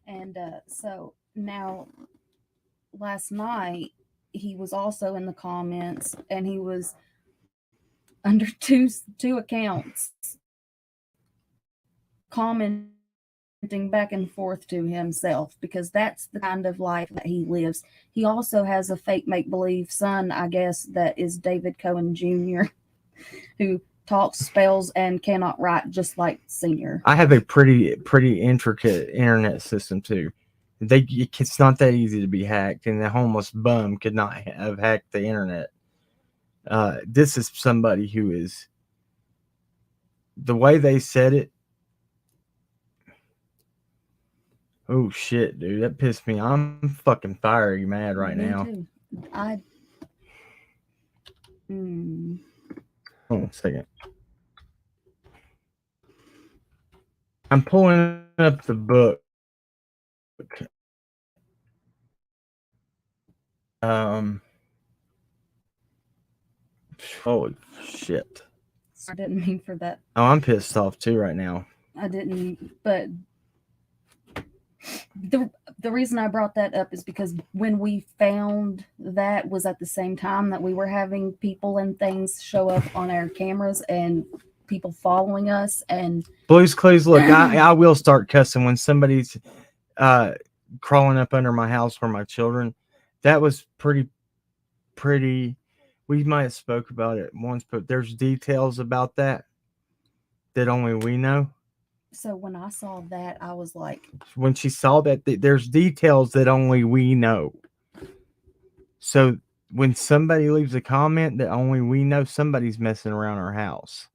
and so now last night he was also in the comments, and he was under two accounts commenting back and forth to himself, because that's the kind of life that he lives. He also has a fake make-believe son, I guess, that is David Cohen Jr., who talks, spells, and cannot write just like Senior. I have a pretty intricate internet system too. It's not that easy to be hacked, and the homeless bum could not have hacked the internet. This is somebody who is, the way they said it. Oh shit, dude, that pissed me. I'm fucking fiery mad right Me now. too. Hold on a second. I'm pulling up the book. Holy shit. I didn't mean for that. Oh, I'm pissed off too right now. I didn't, but the reason I brought that up is because when we found that was at the same time that we were having people and things show up on our cameras and people following us. And Blue's Clues, look, I will start cussing when somebody's crawling up under my house for my children. That was pretty. We might have spoke about it once, but there's details about that only we know. So when I saw that, I was like, when she saw that, there's details that only we know. So when somebody leaves a comment that only we know, somebody's messing around our house.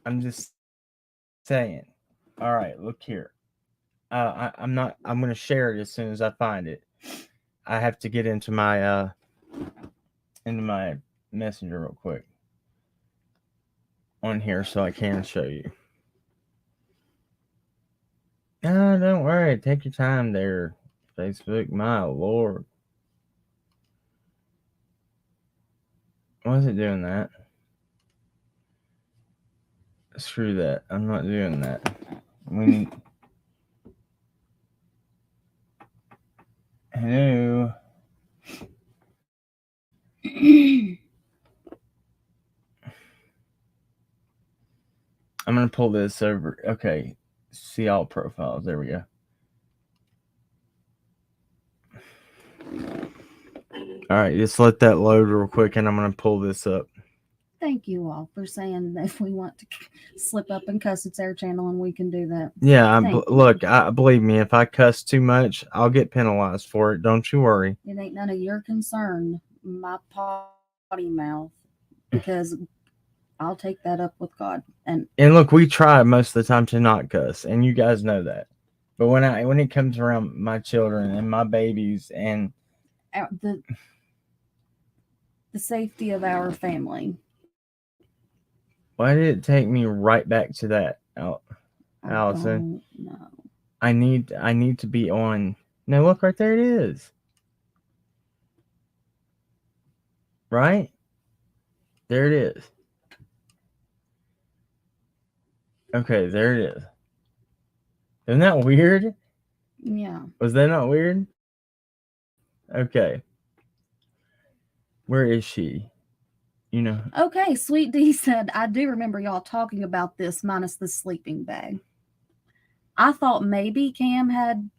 I'm just saying. All right, look here. I'm going to share it as soon as I find it. I have to get into my messenger real quick on here so I can show you. No, don't worry. Take your time there, Facebook. My Lord. Why is it doing that? Screw that. I'm not doing that. Hello. I'm going to pull this over. Okay. See all profiles. There we go. All right. Just let that load real quick, and I'm going to pull this up. thank you all for saying that if we want to slip up and cuss, it's our channel and we can do that. Yeah. Look, believe me, if I cuss too much, I'll get penalized for it. Don't you worry. It ain't none of your concern, my potty mouth, because I'll take that up with God. And look, we try most of the time to not cuss, and you guys know that. But when it comes around my children and my babies and the safety of our family. Why did it take me right back to that, Allison? No. I need to be on. No, look right there. It is. Right there. It is. Okay, there it is. Isn't that weird? Yeah. Was that not weird? Okay. Where is she? You know. Okay, Sweet D said, I do remember y'all talking about this minus the sleeping bag. I thought maybe Cam had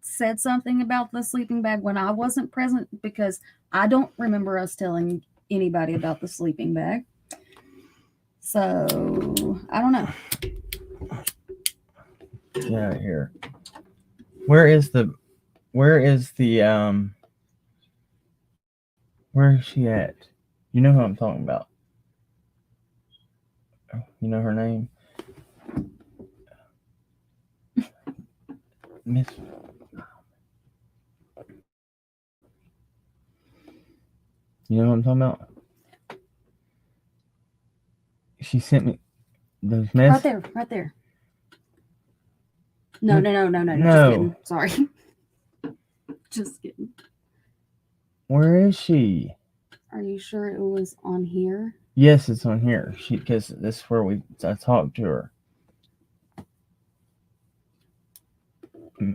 said something about the sleeping bag when I wasn't present, because I don't remember us telling anybody about the sleeping bag. So, I don't know. Yeah, here. Where is where is she at? You know who I'm talking about. You know her name? Miss. You know what I'm talking about? She sent me those messages. Right there. No. No. Just kidding. Sorry. Just kidding. Where is she? Are you sure it was on here? Yes, it's on here. Because this is where I talked to her.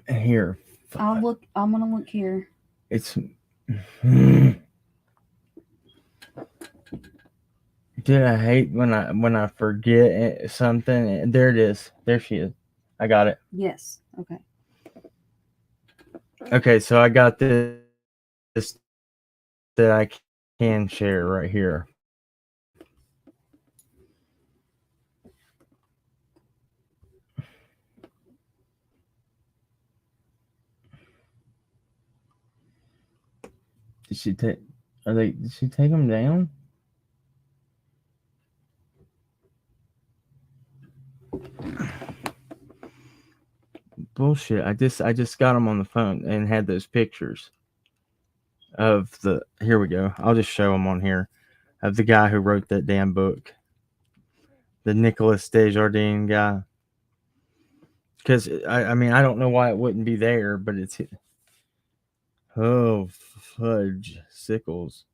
Here. I'm gonna look here. It's. Dude, I hate when I forget something. There it is. There she is. I got it. Yes. Okay. Okay, so I got this that I can share right here. Did she take? Did she take them down? Bullshit! I just got them on the phone and had those pictures of the. Here we go. I'll just show them on here of the guy who wrote that damn book, the Nicholas Desjardins guy. Because I mean I don't know why it wouldn't be there, but it's. Oh fudge sickles!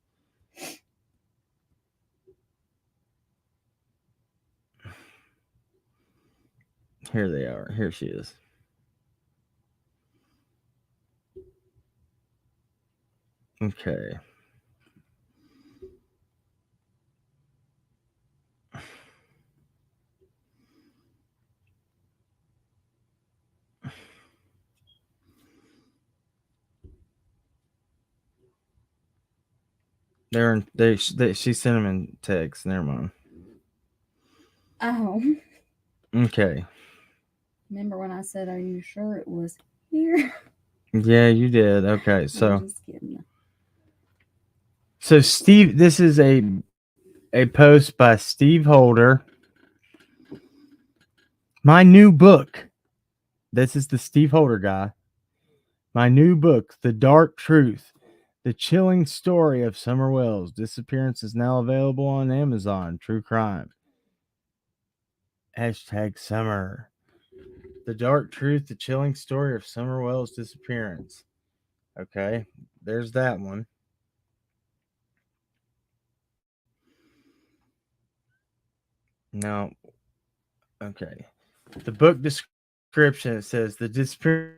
Here they are. Here she is. Okay. She sent them in text. Never mind. Oh. Okay. Remember when I said, "Are you sure it was here?" Yeah, you did. Okay, I'm so just kidding. Steve, this is a post by Steve Holder. My new book. This is the Steve Holder guy. My new book, The Dark Truth. The chilling story of Summer Wells' disappearance is now available on Amazon. True crime. #Summer. The Dark Truth, the chilling story of Summer Wells' disappearance. Okay, there's that one. Now, okay. The book description, it says the disappearance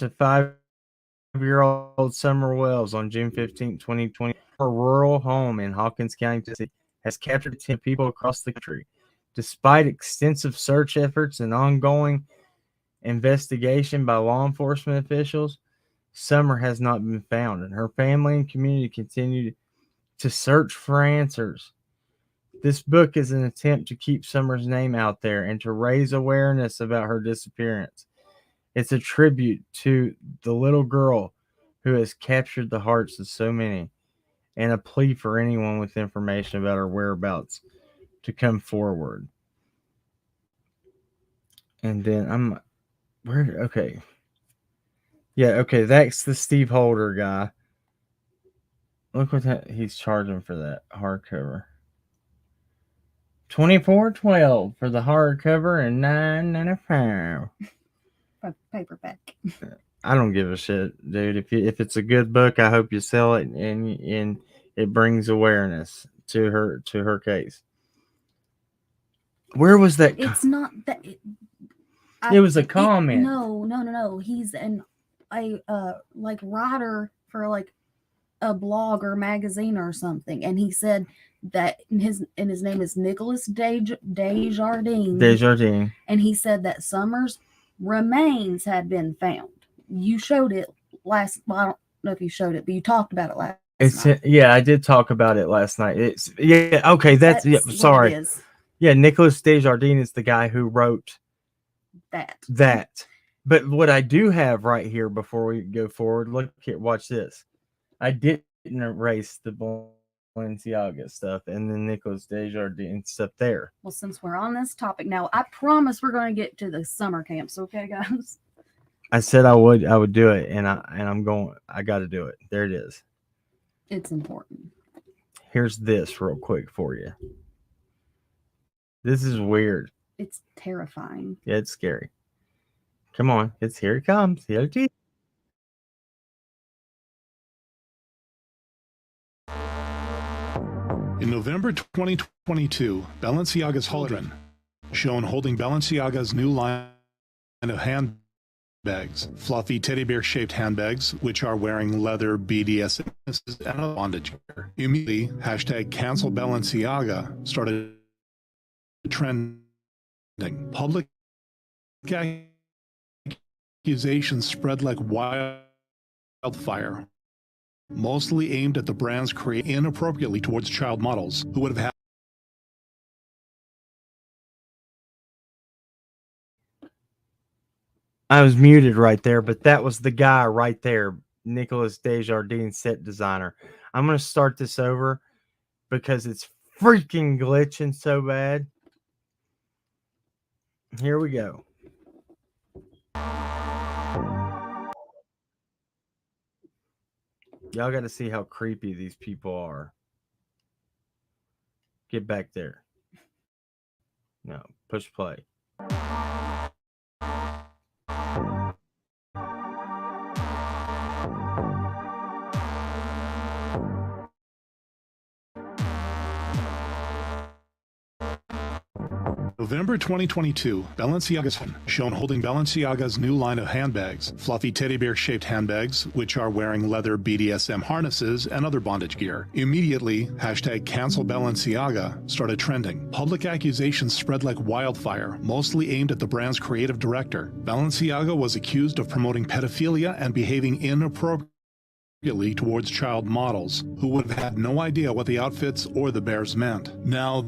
of 5-year-old Summer Wells on June 15, 2020, her rural home in Hawkins County, Tennessee, has captured 10 people across the country. Despite extensive search efforts and ongoing investigation by law enforcement officials, Summer has not been found, and her family and community continue to search for answers. This book is an attempt to keep Summer's name out there and to raise awareness about her disappearance. It's a tribute to the little girl who has captured the hearts of so many, and a plea for anyone with information about her whereabouts to come forward. And then okay. Yeah, okay, that's the Steve Holder guy. Look what he's charging for that hardcover. $24.12 for the hardcover and $9.95. Paperback. I don't give a shit, dude. If it's a good book, I hope you sell it and it brings awareness to her case. Where was that? It's not that. It was a comment. No. He's like writer for like a blog or magazine or something, and he said that his name is Nicholas Desjardins. And he said that Summer's remains had been found. You showed it last. Well, I don't know if you showed it, but you talked about it last night. Yeah, I did talk about it last night. Okay. That's sorry. What it is. Yeah, Nicholas Desjardins is the guy who wrote that. But what I do have right here before we go forward, watch this. I didn't erase the Balenciaga stuff, and then Nicholas Desjardins stuff there. Well, since we're on this topic now, I promise we're going to get to the summer camps, okay, guys? I said I would do it, and I'm going. I got to do it. There it is. It's important. Here's this real quick for you. This is weird. It's terrifying. Yeah, it's scary. Come on, here it comes. Here it is. In November 2022, Balenciaga's hologram shown holding Balenciaga's new line of handbags, fluffy teddy bear-shaped handbags, which are wearing leather, BDSM, and a bondage gear. Immediately, #cancel Balenciaga started trending. Public accusations spread like wildfire, mostly aimed at the brands created inappropriately towards child models who would have had. I was muted right there, but that was the guy right there, Nicholas Desjardins, set designer. I'm going to start this over because it's freaking glitching so bad. Here we go. Y'all got to see how creepy these people are. Get back there. No, push play. November 2022, Balenciaga's shown holding Balenciaga's new line of handbags, fluffy teddy bear-shaped handbags, which are wearing leather BDSM harnesses and other bondage gear. Immediately, #cancel Balenciaga started trending. Public accusations spread like wildfire, mostly aimed at the brand's creative director. Balenciaga was accused of promoting pedophilia and behaving inappropriately towards child models, who would have had no idea what the outfits or the bears meant. Now,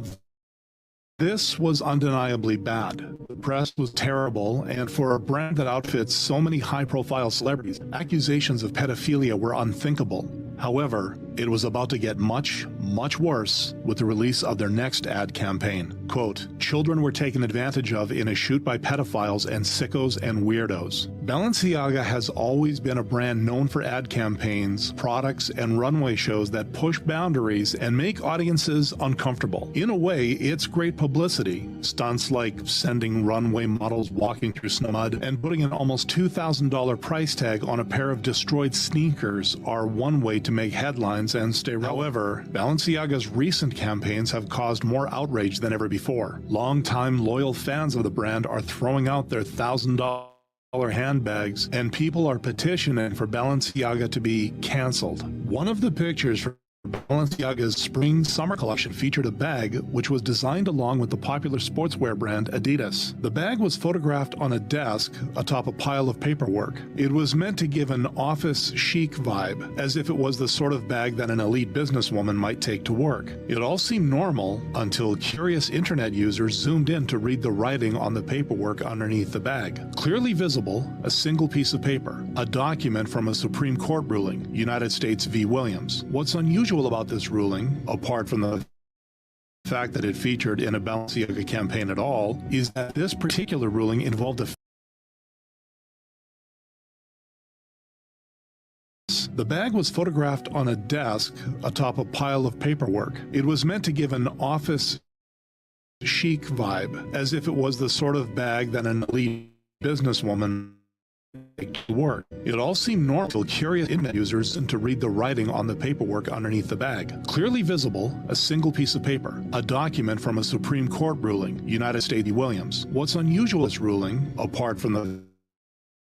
this was undeniably bad. The press was terrible, and for a brand that outfits so many high-profile celebrities, accusations of pedophilia were unthinkable. However, it was about to get much, much worse with the release of their next ad campaign. Quote, "Children were taken advantage of in a shoot by pedophiles and sickos and weirdos." Balenciaga has always been a brand known for ad campaigns, products, and runway shows that push boundaries and make audiences uncomfortable. In a way, it's great publicity. Stunts like sending runway models walking through snow mud and putting an almost $2,000 price tag on a pair of destroyed sneakers are one way to make headlines and stay relevant. However, Balenciaga's recent campaigns have caused more outrage than ever before. Longtime loyal fans of the brand are throwing out their $1,000 handbags, and people are petitioning for Balenciaga to be canceled. One of the pictures for Balenciaga's spring-summer collection featured a bag which was designed along with the popular sportswear brand Adidas. The bag was photographed on a desk atop a pile of paperwork. It was meant to give an office chic vibe, as if it was the sort of bag that an elite businesswoman might take to work. It all seemed normal until curious internet users zoomed in to read the writing on the paperwork underneath the bag. Clearly visible, a single piece of paper, a document from a Supreme Court ruling, United States v. Williams. What's unusual about this ruling, apart from the fact that it featured in a Balenciaga campaign at all, is that this particular ruling involved the bag was photographed on a desk atop a pile of paperwork. It was meant to give an office chic vibe, as if it was the sort of bag that an elite businesswoman to work. It all seemed normal until curious internet users to read the writing on the paperwork underneath the bag. Clearly visible, a single piece of paper, a document from a Supreme Court ruling, United States v. Williams. What's unusual is ruling, apart from the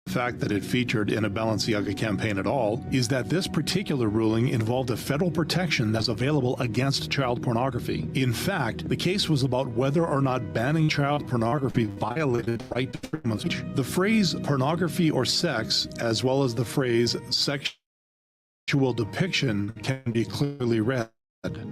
fact that it featured in a Balenciaga campaign at all, is that this particular ruling involved a federal protection that's available against child pornography. In fact, the case was about whether or not banning child pornography violated the right to freedom of speech. The phrase pornography or sex, as well as the phrase sexual depiction, can be clearly read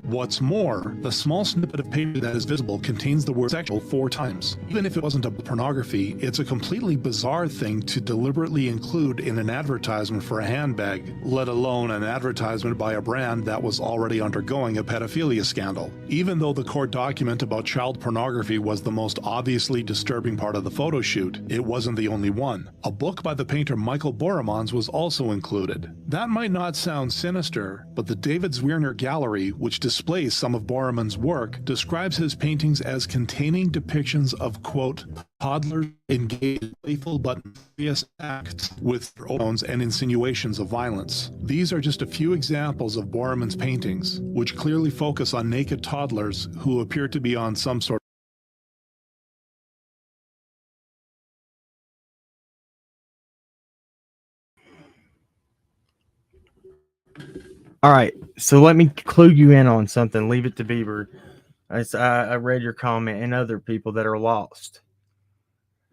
What's more, the small snippet of paper that is visible contains the word sexual 4 times. Even if it wasn't about pornography, it's a completely bizarre thing to deliberately include in an advertisement for a handbag, let alone an advertisement by a brand that was already undergoing a pedophilia scandal. Even though the court document about child pornography was the most obviously disturbing part of the photo shoot, it wasn't the only one. A book by the painter Michael Boremans was also included. That might not sound sinister, but the David Zwirner Gallery, which displays some of Boremans' work, describes his paintings as containing depictions of, quote, toddlers engaged in playful but serious acts with tones and insinuations of violence. These are just a few examples of Boremans' paintings, which clearly focus on naked toddlers who appear to be on some sort All right, so let me clue you in on something. Leave it to Bieber. I read your comment and other people that are lost.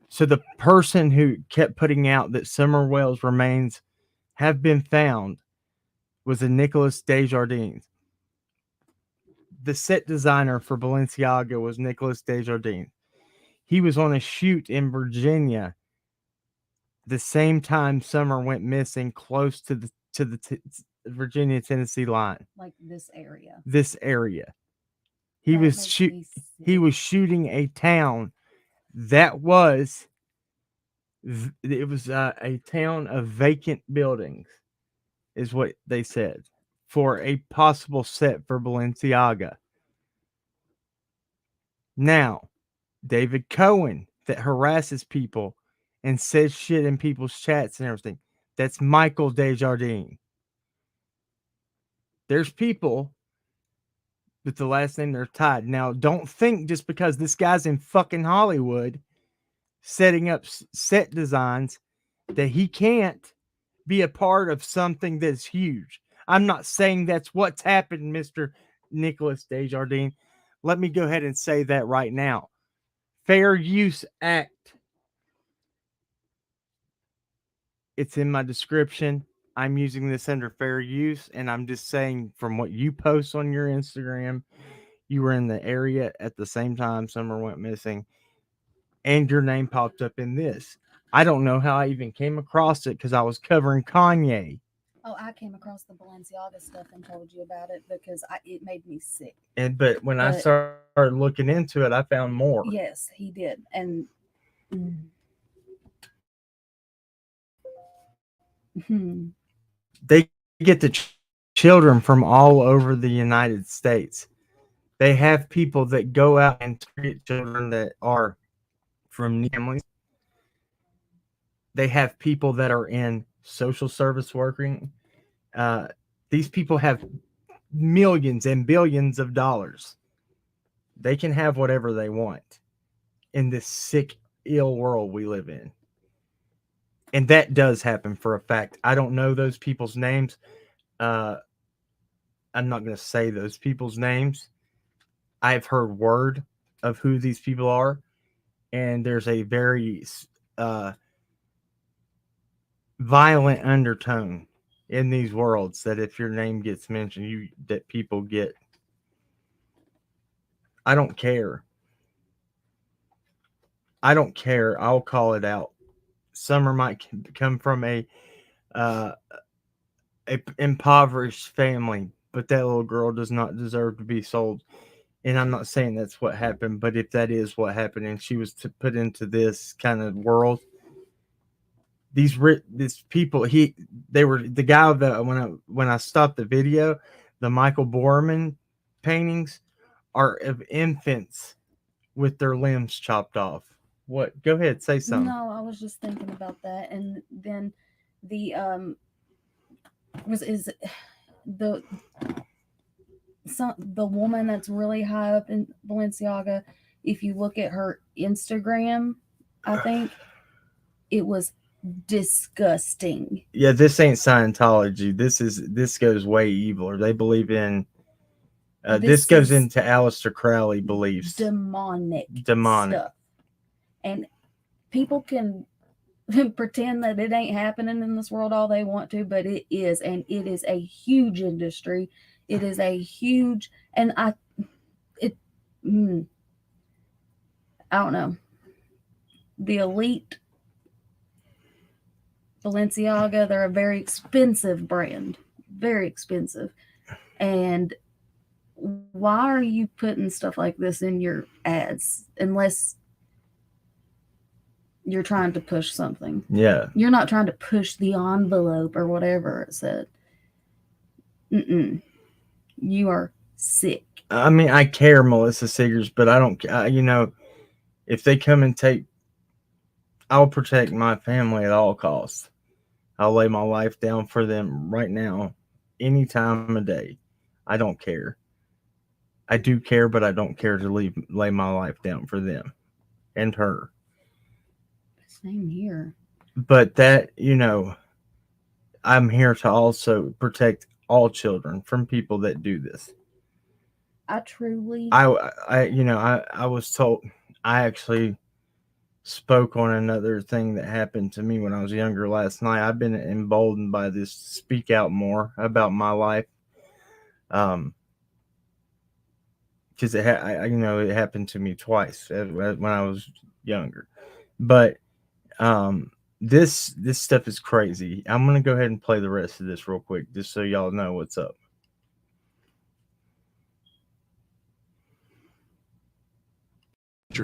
So the person who kept putting out that Summer Wells' remains have been found was a Nicholas Desjardins. The set designer for Balenciaga was Nicholas Desjardins. He was on a shoot in Virginia the same time Summer went missing, close to the Virginia-Tennessee line. Like this area. This area. He That was makes me he sick. was shooting a town that was a town of vacant buildings, is what they said, for a possible set for Balenciaga. Now, David Cohen that harasses people and says shit in people's chats and everything. That's Michael Desjardins. There's people with the last name they're tied. Now, don't think just because this guy's in fucking Hollywood setting up set designs that he can't be a part of something that's huge. I'm not saying that's what's happened, Mr. Nicholas Desjardins. Let me go ahead and say that right now. Fair Use Act. It's in my description. I'm using this under fair use, and I'm just saying from what you post on your Instagram, you were in the area at the same time Summer went missing, and your name popped up in this. I don't know how I even came across it because I was covering Kanye. Oh, I came across the Balenciaga stuff and told you about it because it made me sick. But when I started looking into it, I found more. Yes, he did. And they get the children from all over the United States. They have people that go out and target children that are from families. They have people that are in social service working. These people have millions and billions of dollars. They can have whatever they want in this sick, ill world we live in. And that does happen for a fact. I don't know those people's names. I'm not going to say those people's names. I've heard word of who these people are. And there's a very violent undertone in these worlds that if your name gets mentioned, that people get. I don't care. I don't care. I'll call it out. Summer might come from a impoverished family, but that little girl does not deserve to be sold. And I'm not saying that's what happened, but if that is what happened and she was put into this kind of world, these people, they were the guy that when I stopped the video, the Michael Borman paintings are of infants with their limbs chopped off. What? Go ahead, say something. No, I was just thinking about that, and then the the woman that's really high up in Balenciaga. If you look at her Instagram, I think it was disgusting. Yeah, this ain't Scientology. This goes way evil. They believe in. This goes into Aleister Crowley beliefs. Demonic stuff. And people can pretend that it ain't happening in this world all they want to, but it is. And it is a huge industry. It is a huge, and I don't know. The elite Balenciaga, they're a very expensive brand, very expensive. And why are you putting stuff like this in your ads unless you're trying to push something? Yeah. You're not trying to push the envelope or whatever it said. You are sick. I mean, I care, Melissa Seegers, but I don't, if they come and take, I'll protect my family at all costs. I'll lay my life down for them right now, any time of day. I don't care. I do care, but I don't care to lay my life down for them and her. Same here. But that, I'm here to also protect all children from people that do this. I truly. I was told, I actually spoke on another thing that happened to me when I was younger last night. I've been emboldened by this to speak out more about my life. Because it happened to me twice when I was younger. But this stuff is crazy. I'm gonna go ahead and play the rest of this real quick, just so y'all know what's up.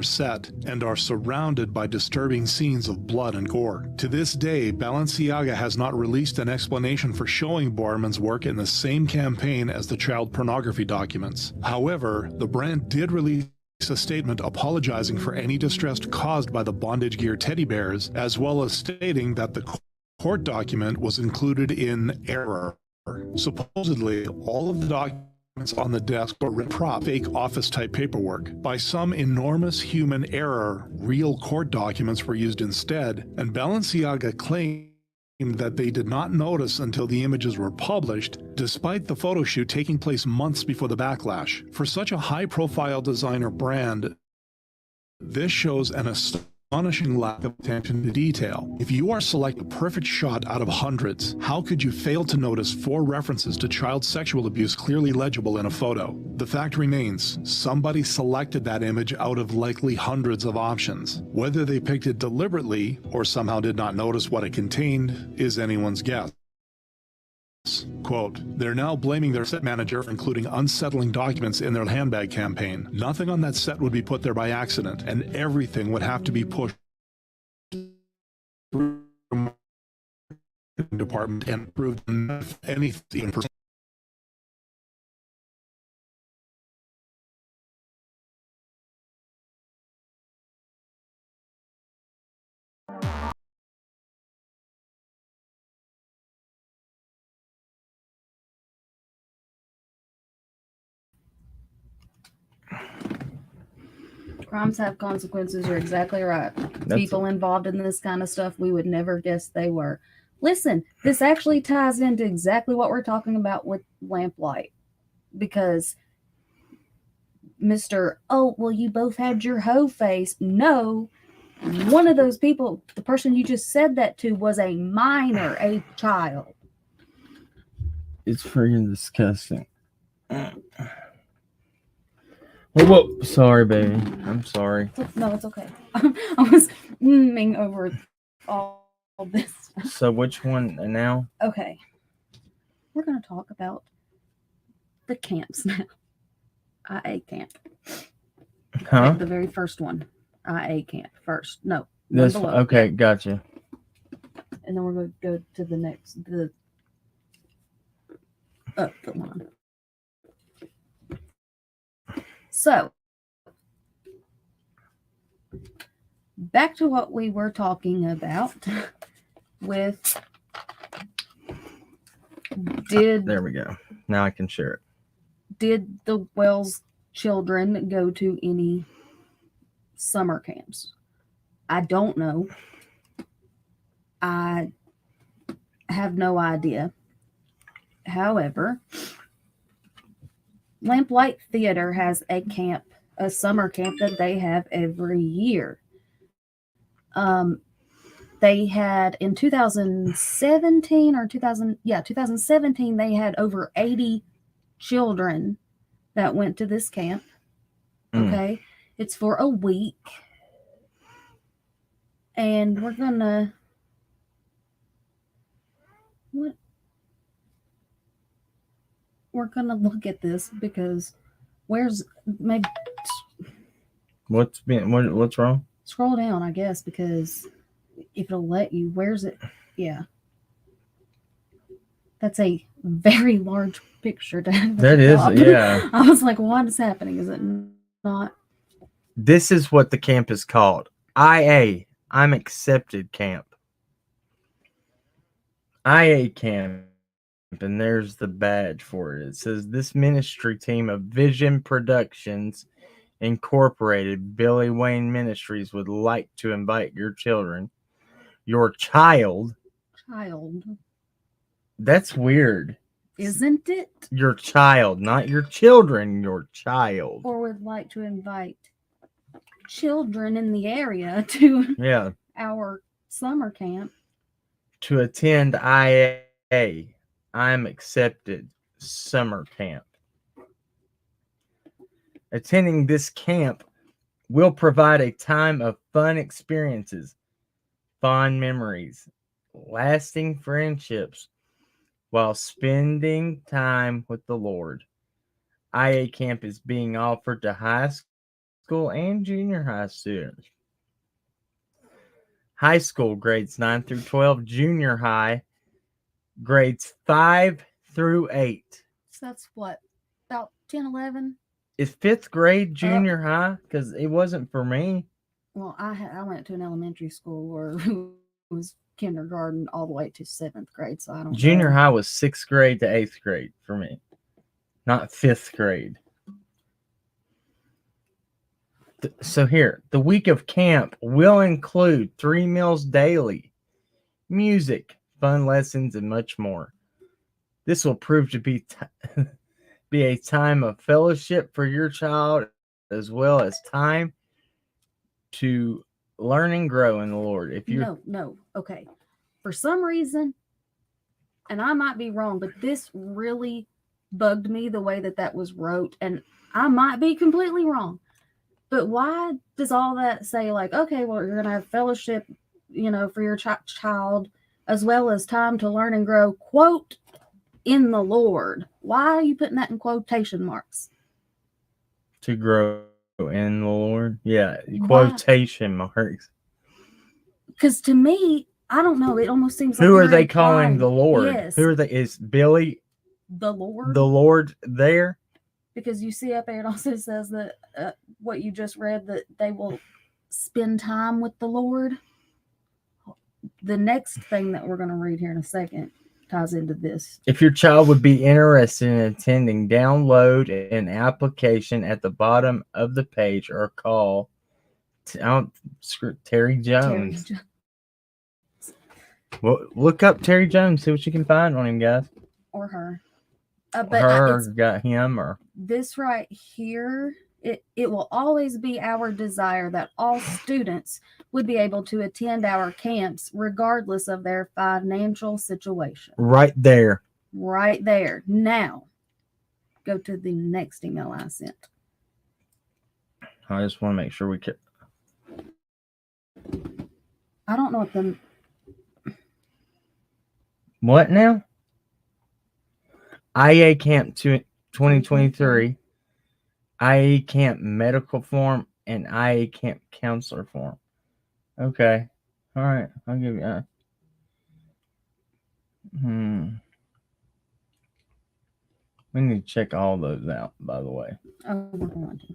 Set and are surrounded by disturbing scenes of blood and gore. To this day, Balenciaga has not released an explanation for showing Borman's work in the same campaign as the child pornography documents. However, the brand did release a statement apologizing for any distress caused by the bondage gear teddy bears, as well as stating that the court document was included in error. Supposedly, all of the documents on the desk were fake office-type paperwork. By some enormous human error, real court documents were used instead, and Balenciaga claimed that they did not notice until the images were published, despite the photo shoot taking place months before the backlash. For such a high-profile designer brand, this shows an astonishing lack of attention to detail. If you are selecting a perfect shot out of hundreds, how could you fail to notice 4 references to child sexual abuse clearly legible in a photo? The fact remains, somebody selected that image out of likely hundreds of options. Whether they picked it deliberately or somehow did not notice what it contained is anyone's guess. Quote, they're now blaming their set manager for including unsettling documents in their handbag campaign. Nothing on that set would be put there by accident, and everything would have to be pushed through the marketing department and proved anything. Crimes have consequences. You're exactly right. People involved in this kind of stuff, we would never guess they were. Listen, this actually ties into exactly what we're talking about with Lamplight. Because you both had your hoe face. No, one of those people, the person you just said that to, was a minor, a child. It's freaking disgusting. Whoa, sorry, baby. I'm sorry. No, it's okay. I was over all this. So which one now? Okay. We're going to talk about the camps now. IA camp. Huh? Like the very first one. IA camp first. No. This okay, gotcha. And then we're going to go to the next, up the line. So, back to what we were talking about with there we go. Now I can share it. Did the Wells children go to any summer camps? I don't know. I have no idea. However, Lamplight Theater has a summer camp that they have every year. They had in 2017 or 2017, they had over 80 children that went to this camp. Mm. Okay. It's for a week. And we're gonna look at this because maybe What's wrong? scroll down, I guess, because if it'll let you, where's it? Yeah. That's a very large picture to have. That is, yeah. I was like, what is happening? Is it not? This is what the camp is called. IA, I'm Accepted Camp. IA Camp, and there's the badge for it. It says, this ministry team of Vision Productions Incorporated, Billy Wayne Ministries, would like to invite your children, your child. That's weird. Isn't it? Your child, not your children, your child. Or would like to invite children in the area to our summer camp to attend IA, I'm Accepted summer camp. Attending this camp will provide a time of fun experiences, fond memories, lasting friendships, while spending time with the Lord. IA camp is being offered to high school and junior high students. High school grades 9 through 12, junior high grades 5 through 8. So that's what, about 10, 11? Is 5th grade junior high? Because it wasn't for me. Well, I went to an elementary school where it was kindergarten all the way to 7th grade, so I don't Junior know. high was 6th grade to 8th grade for me, not 5th grade. So here, the week of camp will include 3 meals daily, music, fun lessons, and much more. This will prove to be a time of fellowship for your child, as well as time to learn and grow in the Lord. If you No, okay. For some reason, and I might be wrong, but this really bugged me the way that was wrote, and I might be completely wrong. But why does all that say, like, okay, well, you're going to have fellowship, for your child, as well as time to learn and grow, quote, in the Lord? Why are you putting that in quotation marks? To grow in the Lord? Yeah, quotation marks. Because to me, I don't know, it almost seems like who are they calling the Lord? Yes. Who are they? Is Billy the Lord? The Lord there? Because you see up there, it also says that what you just read, that they will spend time with the Lord. The next thing that we're going to read here in a second ties into this. If your child would be interested in attending, download an application at the bottom of the page or call Terry Jones. Well, look up Terry Jones, see what you can find on him, guys. Or her. Got him, or this right here, it will always be our desire that all students would be able to attend our camps regardless of their financial situation. Right there. Now, go to the next email I sent. I just want to make sure we can. I don't know what What now? IA Camp 2023, IA Camp Medical Form, and IA Camp Counselor Form. Okay. All right. I'll give you that. We need to check all those out, by the way. Oh, we're going to.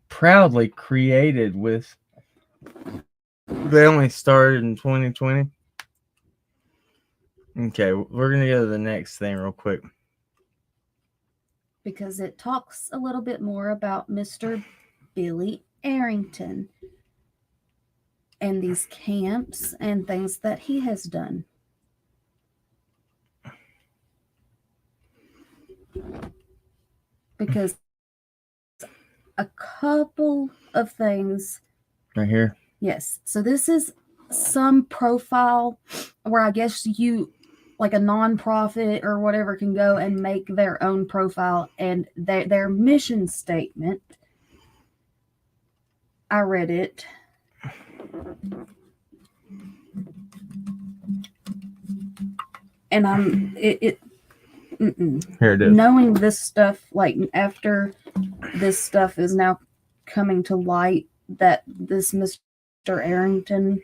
Proudly created with. They only started in 2020. Okay, we're going to go to the next thing real quick. Because it talks a little bit more about Mr. Billy Arrington and these camps and things that he has done. Because a couple of things. Right here? Yes. So this is some profile where I guess you like a nonprofit or whatever can go and make their own profile, and their mission statement, I read it. And Here it is. knowing this stuff, like after this stuff is now coming to light, that this Mr. Arrington,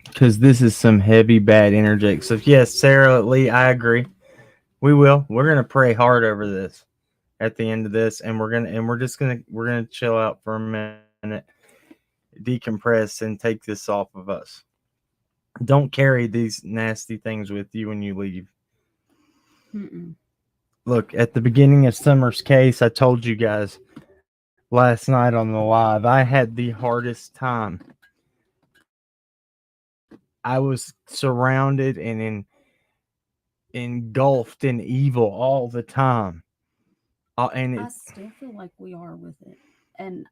Because this is some heavy bad interject. So yes, Sarah Lee, I agree. We will. We're gonna pray hard over this at the end of this, and we're gonna chill out for a minute, decompress, and take this off of us. Don't carry these nasty things with you when you leave. Look, at the beginning of Summer's case, I told you guys last night on the live, I had the hardest time. I was surrounded and engulfed in evil all the time. And I still feel like we are with it. And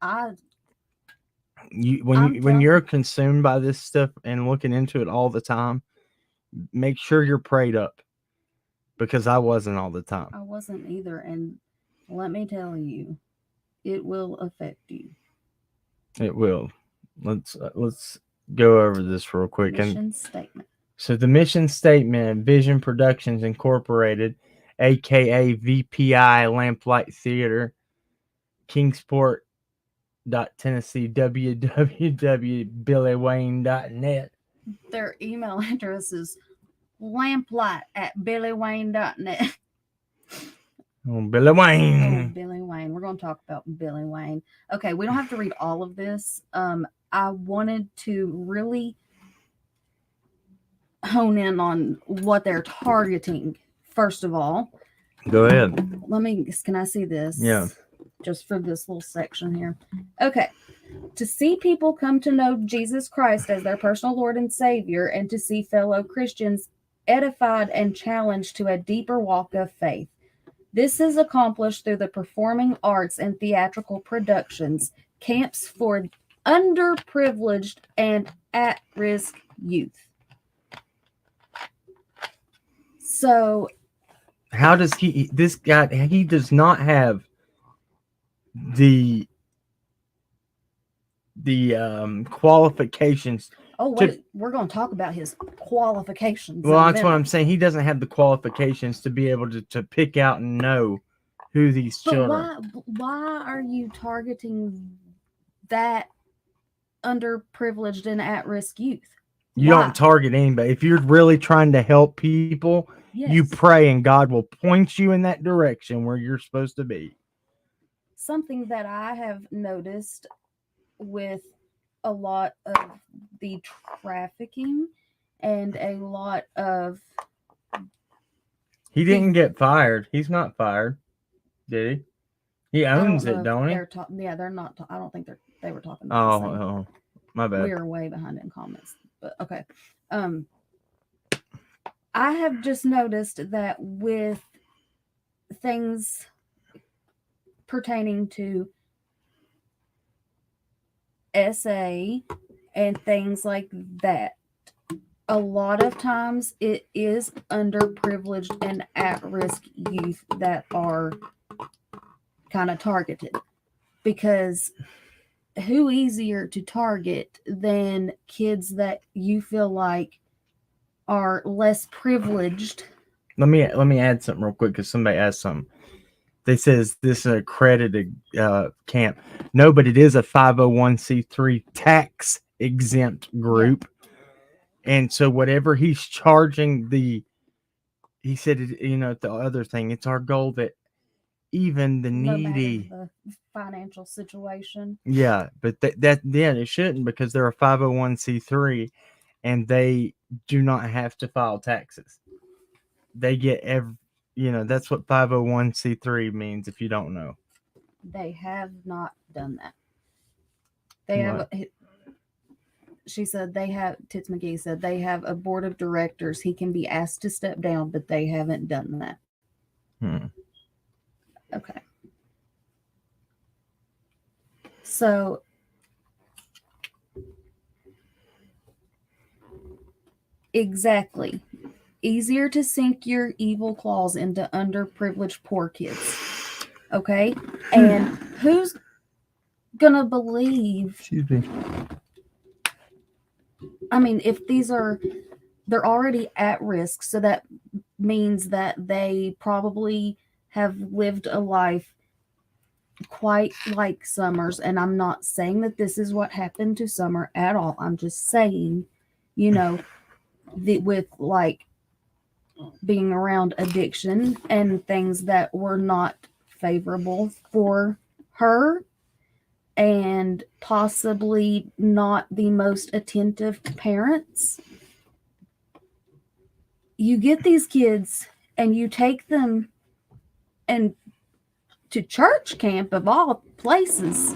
when you're consumed by this stuff and looking into it all the time, make sure you're prayed up, because I wasn't all the time. I wasn't either, and let me tell you, it will affect you. It will. Let's go over this real quick. Mission statement. So the mission statement: Vision Productions Incorporated, aka VPI Lamplight Theater, Kingsport, Tennessee, www.billywayne.net. Their email address is lamplight@billywayne.net. Oh, Billy Wayne. Oh, Billy Wayne. We're going to talk about Billy Wayne. Okay, we don't have to read all of this. I wanted to really hone in on what they're targeting. First of all, Go ahead. can I see this? Yeah. Just for this little section here. Okay. To see people come to know Jesus Christ as their personal Lord and Savior, and to see fellow Christians edified and challenged to a deeper walk of faith. This is accomplished through the performing arts and theatrical productions, camps for underprivileged and at-risk youth. So, how does he does not have the qualifications. We're going to talk about his qualifications. Well, that's what I'm saying. He doesn't have the qualifications to be able to pick out and know who these children. Why are you targeting that underprivileged and at-risk youth? You don't target anybody. If you're really trying to help people, you pray and God will point you in that direction where you're supposed to be. Something that I have noticed with a lot of the trafficking and a lot of... He didn't get fired. He's not fired, did he? He owns it, don't he? They're not. I don't think they were talking about the same. Oh, my bad. We are way behind in comments, but okay. I have just noticed that with things pertaining to SA and things like that, a lot of times it is underprivileged and at-risk youth that are kind of targeted, because who easier to target than kids that you feel like are less privileged? Let me add something real quick, because somebody asked something. They says this is an accredited camp. No, but it is a 501c3 tax exempt group. And so whatever he's charging he said, the other thing, it's our goal that even the needy, no matter the financial situation. Yeah, but it shouldn't, because they're a 501c3 and they do not have to file taxes. They get that's what 501c3 means, if you don't know. They have not done that. They have. She said Tits McGee said they have a board of directors. He can be asked to step down, but they haven't done that. Hmm. Okay. So exactly. Easier to sink your evil claws into underprivileged poor kids. Okay? And who's gonna believe? Excuse me. I mean, if they're already at risk, so that means that they probably have lived a life quite like Summer's. And I'm not saying that this is what happened to Summer at all. I'm just saying, with like being around addiction and things that were not favorable for her, and possibly not the most attentive parents. You get these kids and you take them and to church camp of all places.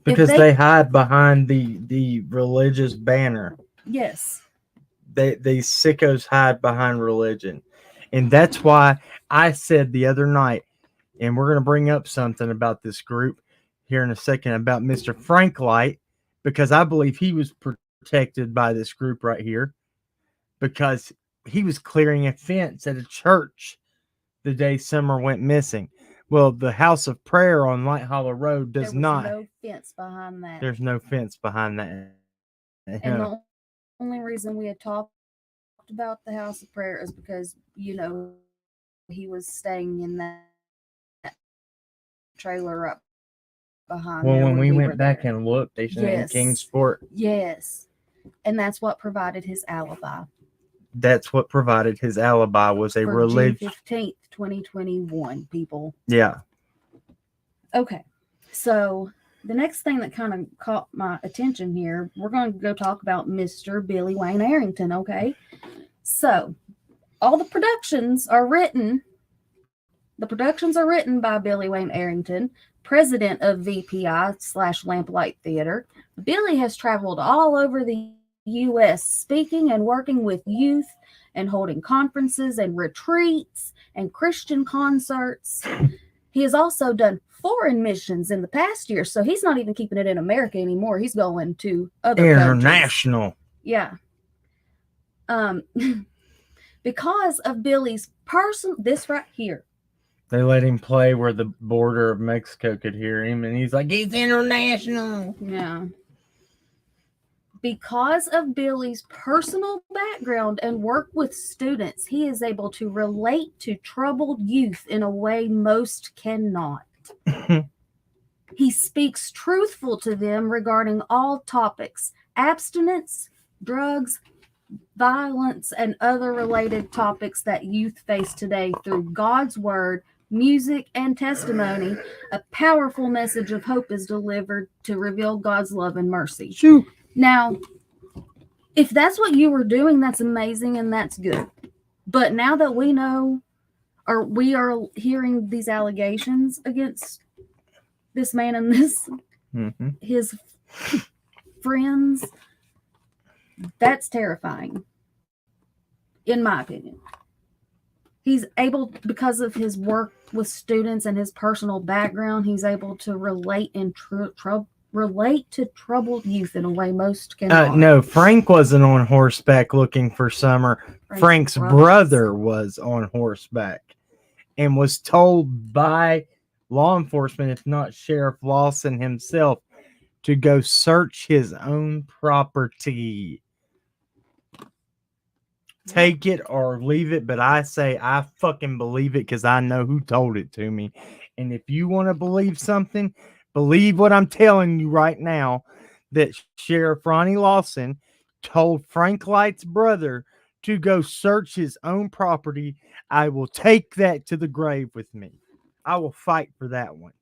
Because they hide behind the religious banner. Yes. These sickos hide behind religion. And that's why I said the other night, and we're going to bring up something about this group here in a second about Mr. Frank Light, because I believe he was protected by this group right here, because he was clearing a fence at a church the day Summer went missing. Well, the House of Prayer on Light Hollow Road does not. There's no fence behind that. There's no fence behind that. And the only reason we had talked about the House of Prayer is because, he was staying in that trailer up behind. Well, there when we went were back there. and looked, they said in Yes. Kingsport. Yes. And that's what provided his alibi. That's what provided his alibi, was a For religious. June 15th, 2021, people. Yeah. Okay. So the next thing that kind of caught my attention here, we're going to go talk about Mr. Billy Wayne Arrington, okay? So all the productions are written by Billy Wayne Arrington, president of VPI/Lamplight Theater. Billy has traveled all over the U.S. speaking and working with youth and holding conferences and retreats and Christian concerts. He has also done foreign missions in the past year, so he's not even keeping it in America anymore. He's going to other International. countries. Yeah. Because of Billy's this right here. They let him play where the border of Mexico could hear him, and he's like, he's international. Yeah. Because of Billy's personal background and work with students, he is able to relate to troubled youth in a way most cannot. He speaks truthful to them regarding all topics: abstinence, drugs, violence, and other related topics that youth face today through God's word, music, and testimony. A powerful message of hope is delivered to reveal God's love and mercy. Shoot. Now, if that's what you were doing, that's amazing and that's good. But now that we know, or we are hearing these allegations against this man and his friends, that's terrifying, in my opinion. He's able, because of his work with students and his personal background, he's able to relate and relate to troubled youth in a way most cannot. No, Frank wasn't on horseback looking for Summer. Frank's brother was on horseback and was told by law enforcement, if not Sheriff Lawson himself, to go search his own property. Take it or leave it, but I say I fucking believe it because I know who told it to me. And if you want to believe something, believe what I'm telling you right now, that Sheriff Ronnie Lawson told Frank Light's brother to go search his own property. I will take that to the grave with me. I will fight for that one.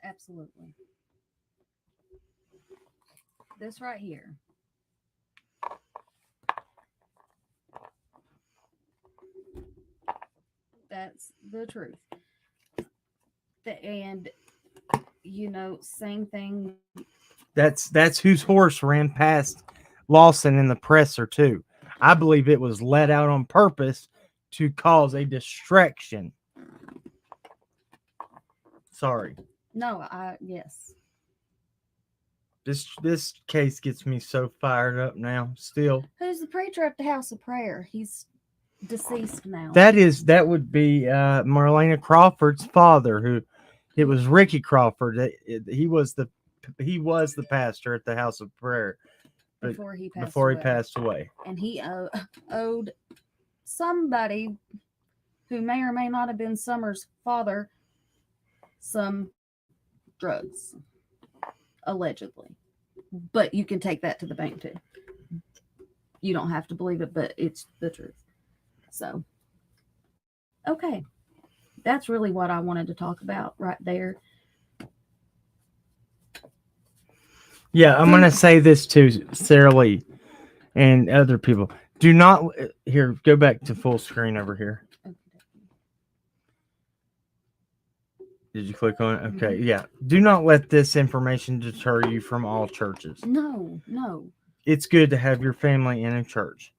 Absolutely. This right here. That's the truth. And, same thing. That's whose horse ran past Lawson in the presser too. I believe it was let out on purpose to cause a distraction. Sorry. No, yes. This case gets me so fired up now. Still, Who's the preacher at the House of Prayer? He's deceased now. that would be Marlena Crawford's father. Who it was Ricky Crawford. He was the pastor at the House of Prayer before he passed away. And he owed somebody who may or may not have been Summer's father some drugs, allegedly. But you can take that to the bank too. You don't have to believe it, but it's the truth. So, okay. That's really what I wanted to talk about right there. Yeah, I'm going to say this to Sarah Lee and other people. Do not, here, go back to full screen over here. Did you click on it? Okay, yeah. Do not let this information deter you from all churches. No. It's good to have your family in a church.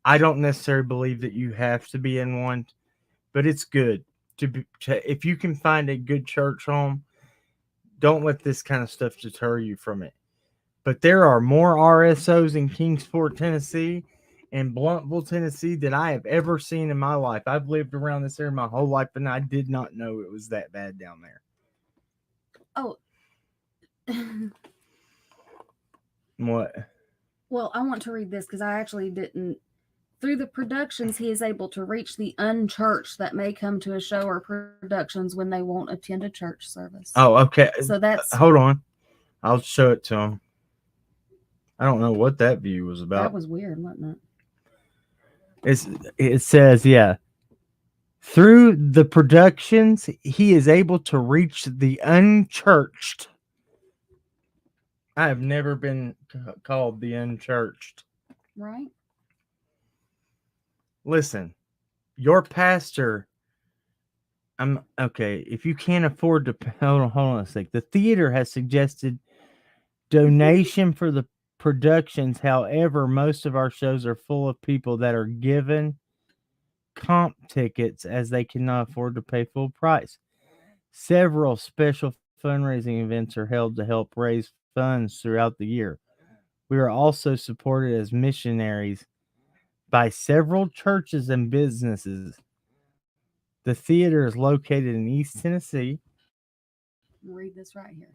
I don't necessarily believe that you have to be in one, but it's good to if you can find a good church home, don't let this kind of stuff deter you from it. But there are more RSOs in Kingsport, Tennessee and Bluntville, Tennessee than I have ever seen in my life. I've lived around this area my whole life, and I did not know it was that bad down there. Oh. What? Well, I want to read this because I actually didn't. Through the productions, he is able to reach the unchurched that may come to a show or productions when they won't attend a church service. Oh, okay. So that's... Hold on. I'll show it to him. I don't know what that view was about. That was weird, wasn't it? It says, yeah. Through the productions, he is able to reach the unchurched. I have never been called the unchurched. Right? Listen, your pastor, okay, if you can't afford to, hold on a sec. The theater has suggested donation for the productions. However, most of our shows are full of people that are given comp tickets as they cannot afford to pay full price. Several special fundraising events are held to help raise funds throughout the year. We are also supported as missionaries by several churches and businesses. The theater is located in East Tennessee. Read this right here.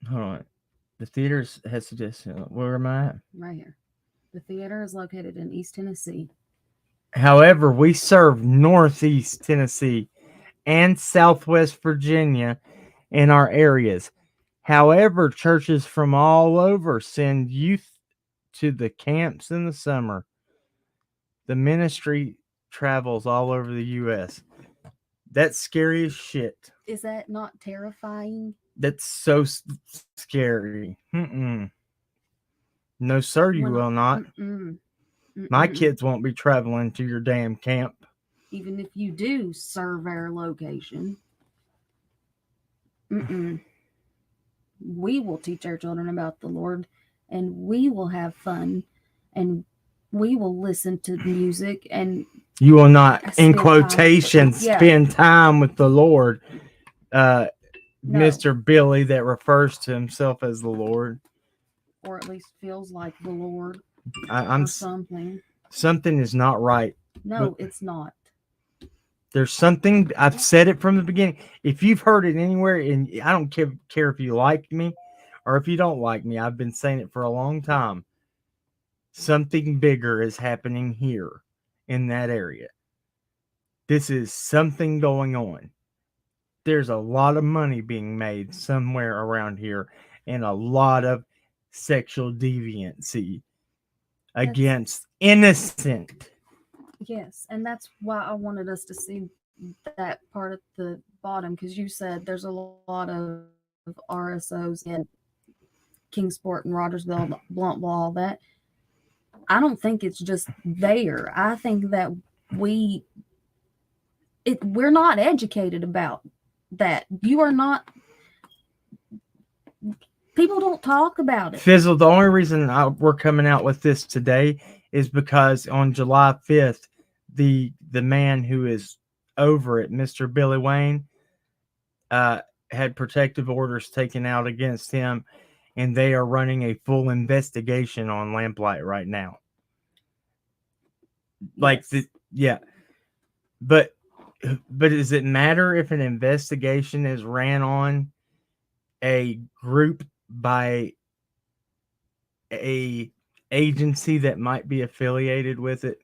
Hold on. The theater has suggested. Where am I at? Right here. The theater is located in East Tennessee. However, we serve Northeast Tennessee and Southwest Virginia in our areas. However, churches from all over send youth to the camps in the summer. The ministry travels all over the U.S. That's scary as shit. Is that not terrifying? That's so scary. No, sir, you will not. My kids won't be traveling to your damn camp. Even if you do serve our location. We will teach our children about the Lord, and we will have fun, and we will listen to music, and you will not, in quotations, spend time with the Lord. No. Mr. Billy that refers to himself as the Lord. Or at least feels like the Lord. I'm something. Something is not right. No, it's not. There's something, I've said it from the beginning. If you've heard it anywhere, and I don't care if you like me or if you don't like me, I've been saying it for a long time. Something bigger is happening here in that area. This is something going on. There's a lot of money being made somewhere around here and a lot of sexual deviancy against innocent. Yes, and that's why I wanted us to see that part at the bottom, because you said there's a lot of RSOs in Kingsport and Rogersville, Bluntville, all that. I don't think it's just there. I think that we're not educated about that. You are not. People don't talk about it. Fizzle, the only reason we're coming out with this today is because on July 5th, the man who is over it, Mr. Billy Wayne, had protective orders taken out against him, and they are running a full investigation on Lamplight right now. Like, Yes. but does it matter if an investigation is ran on a group by a agency that might be affiliated with it?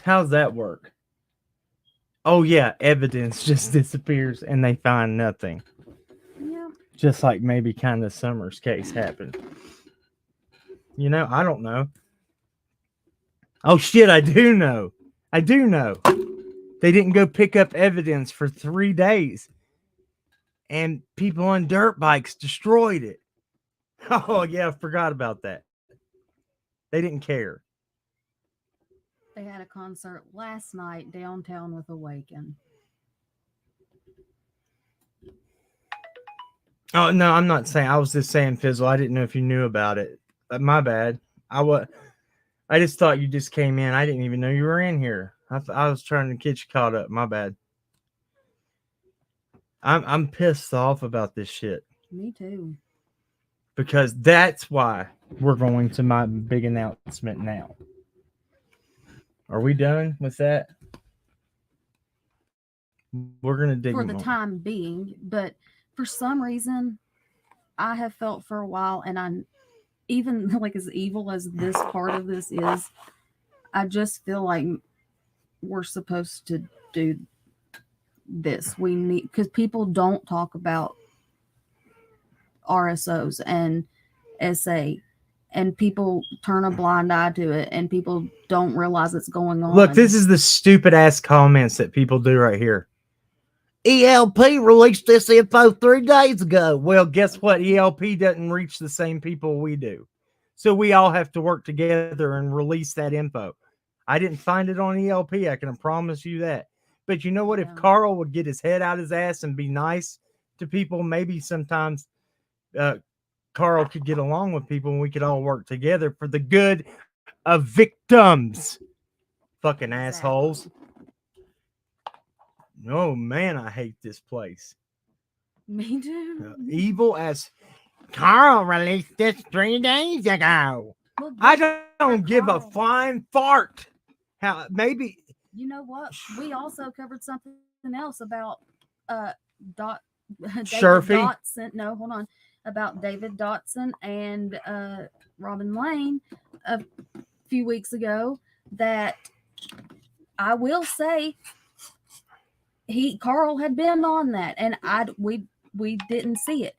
How's that work? Oh yeah, evidence just disappears and they find nothing. Yeah. Just like maybe kind of Summer's case happened. You know, I don't know. Oh shit, I do know. I do know. They didn't go pick up evidence for 3 days. And people on dirt bikes destroyed it. Oh yeah, I forgot about that. They didn't care. They had a concert last night downtown with Awaken. Oh no, I'm not saying. I was just saying, Fizzle. I didn't know if you knew about it. My bad. I just thought you just came in. I didn't even know you were in here. I was trying to get you caught up. My bad. I'm pissed off about this shit Me too. because that's why we're going to my big announcement now. Are we done with that? We're gonna dig For the more. time being, but for some reason, I have felt for a while, and I'm even like as evil as this part of this is, I just feel like we're supposed to do this. We need, because people don't talk about RSOs and SA, and people turn a blind eye to it, and people don't realize it's going on. Look, this is the stupid ass comments that people do right here. ELP released this info 3 days ago. Well, guess what? ELP doesn't reach the same people we do. So we all have to work together and release that info. I didn't find it on ELP. I can promise you that. But you know what? If Yeah. Carl would get his head out his ass and be nice to people, maybe sometimes Carl could get along with people and we could all work together for the good of victims. Fucking Exactly. assholes. Oh man, I hate this place. Me too. Evil as Carl released this 3 days ago. Well, I good don't for give a Carl. flying fart. How maybe You know what? We also covered something else about David Sherfy? Dotson. No, hold on. About David Dotson and Robin Lane a few weeks ago. That I will say, Carl had been on that, and we didn't see it.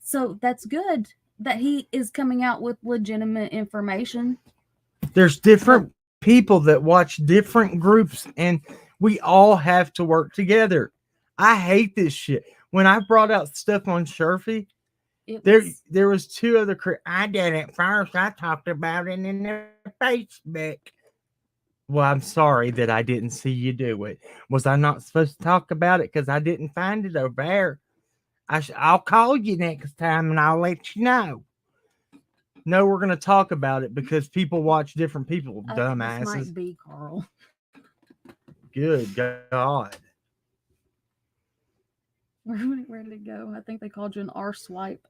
So that's good that he is coming out with legitimate information. There's different people that watch different groups, and we all have to work together. I hate this shit. When I brought out stuff on Sherfy, there was 2 other. I did it first. I talked about it in the Facebook. Well, I'm sorry that I didn't see you do it. Was I not supposed to talk about it because I didn't find it over there? I'll call you next time and I'll let you know. No, we're going to talk about it because people watch different people, This dumbasses. might be Carl. Good God. Where did it go? I think they called you an R-swipe.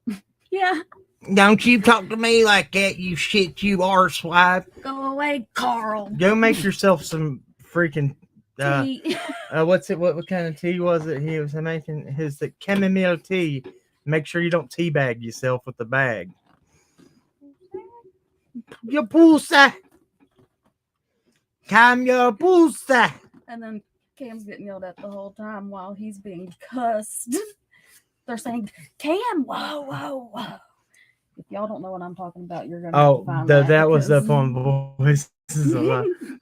Yeah. Don't you talk to me like that, you shit, you arswipe. Go away, Carl. Go make yourself some freaking Tea. what's it? What kind of tea was it? He was making the chamomile tea. Make sure you don't teabag yourself with the bag. Your pussy. Calm your pussy. And then Cam's getting yelled at the whole time while he's being cussed. They're saying, Cam, whoa, whoa, whoa. If y'all don't know what I'm talking about, you're going to have to find that was because up on voices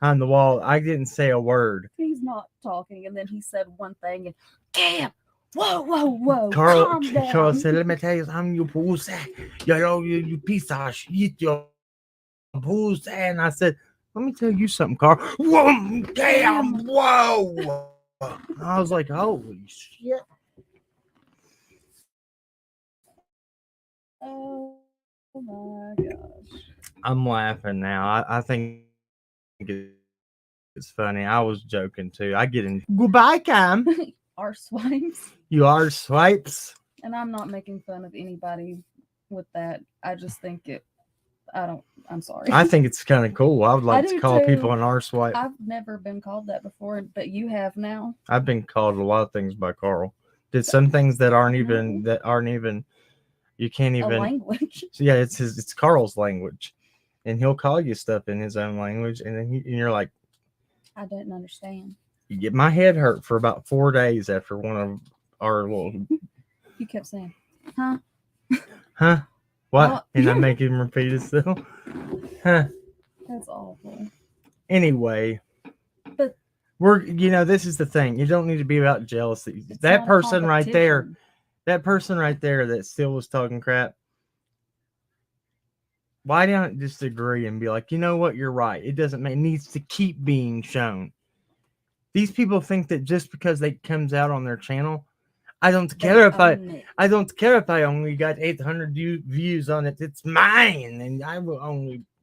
on the wall. I didn't say a word. he's not talking. And then he said one thing, and Cam, whoa, whoa, whoa. Carl calm down. Carl said, let me tell you something, you pussy. You piece of shit, you pussy. And I said, let me tell you something, Carl. Whoa, damn, whoa. I was like, holy shit. Oh my gosh. I'm laughing now. I think It's funny. I was joking too. I get in. Goodbye, Cam. Our swipes. You are swipes. And I'm not making fun of anybody with that. I just think I'm sorry. I think it's kind of cool. I would like I to do call too. people an R swipe. I've never been called that before, but you have now. I've been called a lot of things by Carl. Did some things that aren't even. You can't A even. language. Yeah, it's Carl's language, and he'll call you stuff in his own language, and then you're like, I didn't understand. you get my head hurt for about 4 days after one of our little. You kept saying, huh? Huh? What? Well- And I make him repeat himself. Huh? That's awful. Anyway, But this is the thing. You don't need to be about jealousy. It's That not person right there. competition. That person right there that still was talking crap. Why don't just agree and be like, you know what, you're right. It needs to keep being shown. These people think that just because it comes out on their channel, I don't care if I only got 800 views on it. It's mine, and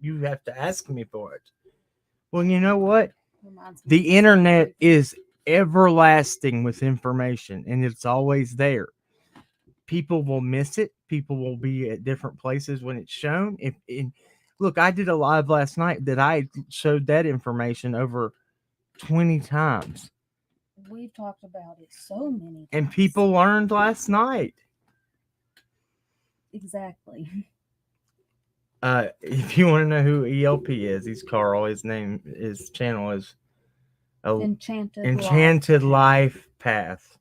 you have to ask me for it. Well, you know what? Reminds me The internet is everlasting with information, and it's always there. People will miss it. People will be at different places when it's shown. Look, I did a live last night that I showed that information over 20 times. We've talked about it so many times. And people learned last night. Exactly. If you want to know who ELP is, he's Carl. His channel is Enchanted Life Path.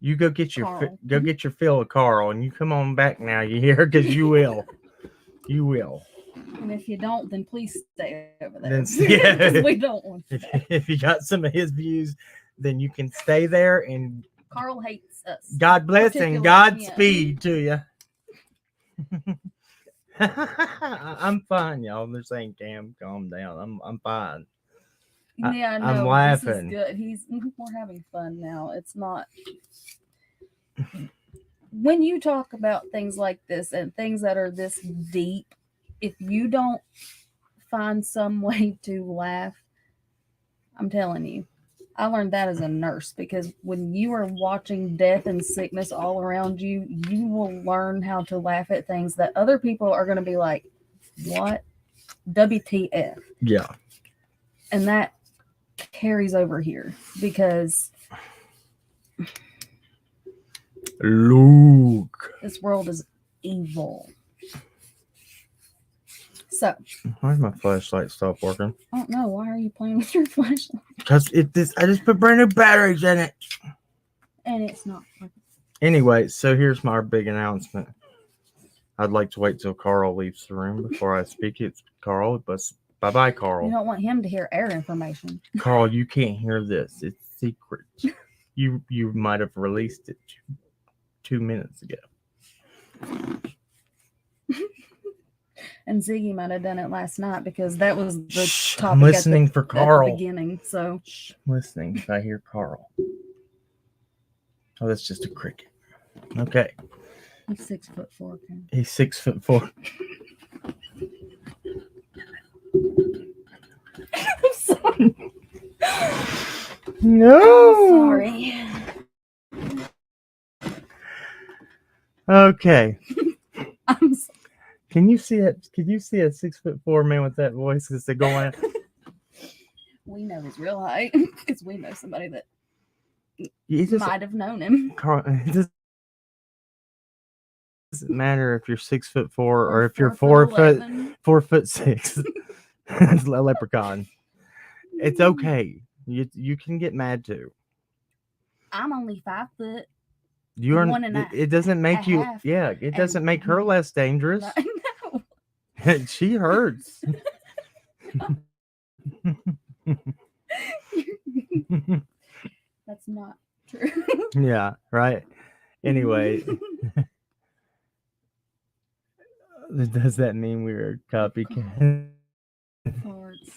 You go get your fill of Carl, and you come on back now. You hear? Because you will. You will. And if you don't, then please stay over there. Then, yeah. 'Cause we don't want that. If you got some of his views, then you can stay there. And Carl hates us. God bless and Particularly Godspeed to you. I'm fine, y'all. They're saying, Cam, calm down. I'm fine. Yeah, I know. I'm laughing. This is good. We're having fun now. It's not. When you talk about things like this and things that are this deep, if you don't find some way to laugh, I'm telling you, I learned that as a nurse, because when you are watching death and sickness all around you, you will learn how to laugh at things that other people are going to be like, what? WTF? Yeah. And that carries over here because Luke. this world is evil. So, Why did my flashlight stop working? I don't know. Why are you playing with your flashlight? Because I just put brand new batteries in it. And it's not working. Anyway, so here's my big announcement. I'd like to wait till Carl leaves the room before I speak. It's Carl, but bye-bye, Carl. You don't want him to hear air information. Carl, you can't hear this. It's secret. You might have released it 2 minutes ago. And Ziggy might have done it last night because that was the Shh, topic I'm listening for at Carl. the beginning. So Shh, I'm listening if I hear Carl. Oh, that's just a cricket. Okay. he's 6'4". Okay. He's 6'4". I'm sorry. No. Sorry. Okay. I'm sorry. Can you see it? Could you see a 6'4" man with that voice? Because they're going. We know his real height because we know somebody that Just, might have known him. Carl, it doesn't matter if you're 6'4" or if you're 4'11". 4'6". It's a leprechaun. It's okay. You can get mad too. I'm only 5 foot. You are. One and It doesn't make a you. half, Yeah, it doesn't and- make her less dangerous. I know. She hurts. That's not true. Yeah. Right. Anyway. Does that mean we were copycat? Cards.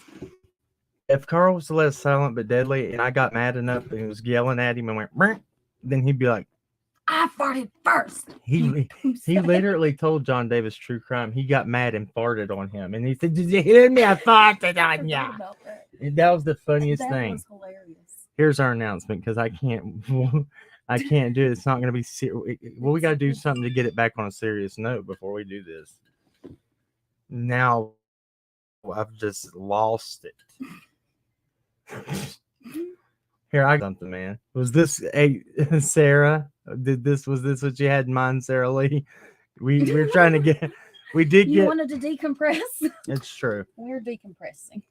If Carl was less silent but deadly, and I got mad enough and was yelling at him and went, "Brr," then he'd be like, I farted first. he literally told John Davis True Crime. He got mad and farted on him, and he said, "Did you hear me? I farted on ya." About that. That was the funniest that thing. was hilarious. Here's our announcement because I can't do it. It's not going to be serious. Well, we got to do something to get it back on a serious note before we do this. Now I've just lost it. Here, I got something, man. Was this Sarah? Was this what you had in mind, Sarah Lee? We were trying to get. We did You get. wanted to decompress. It's true. We're decompressing.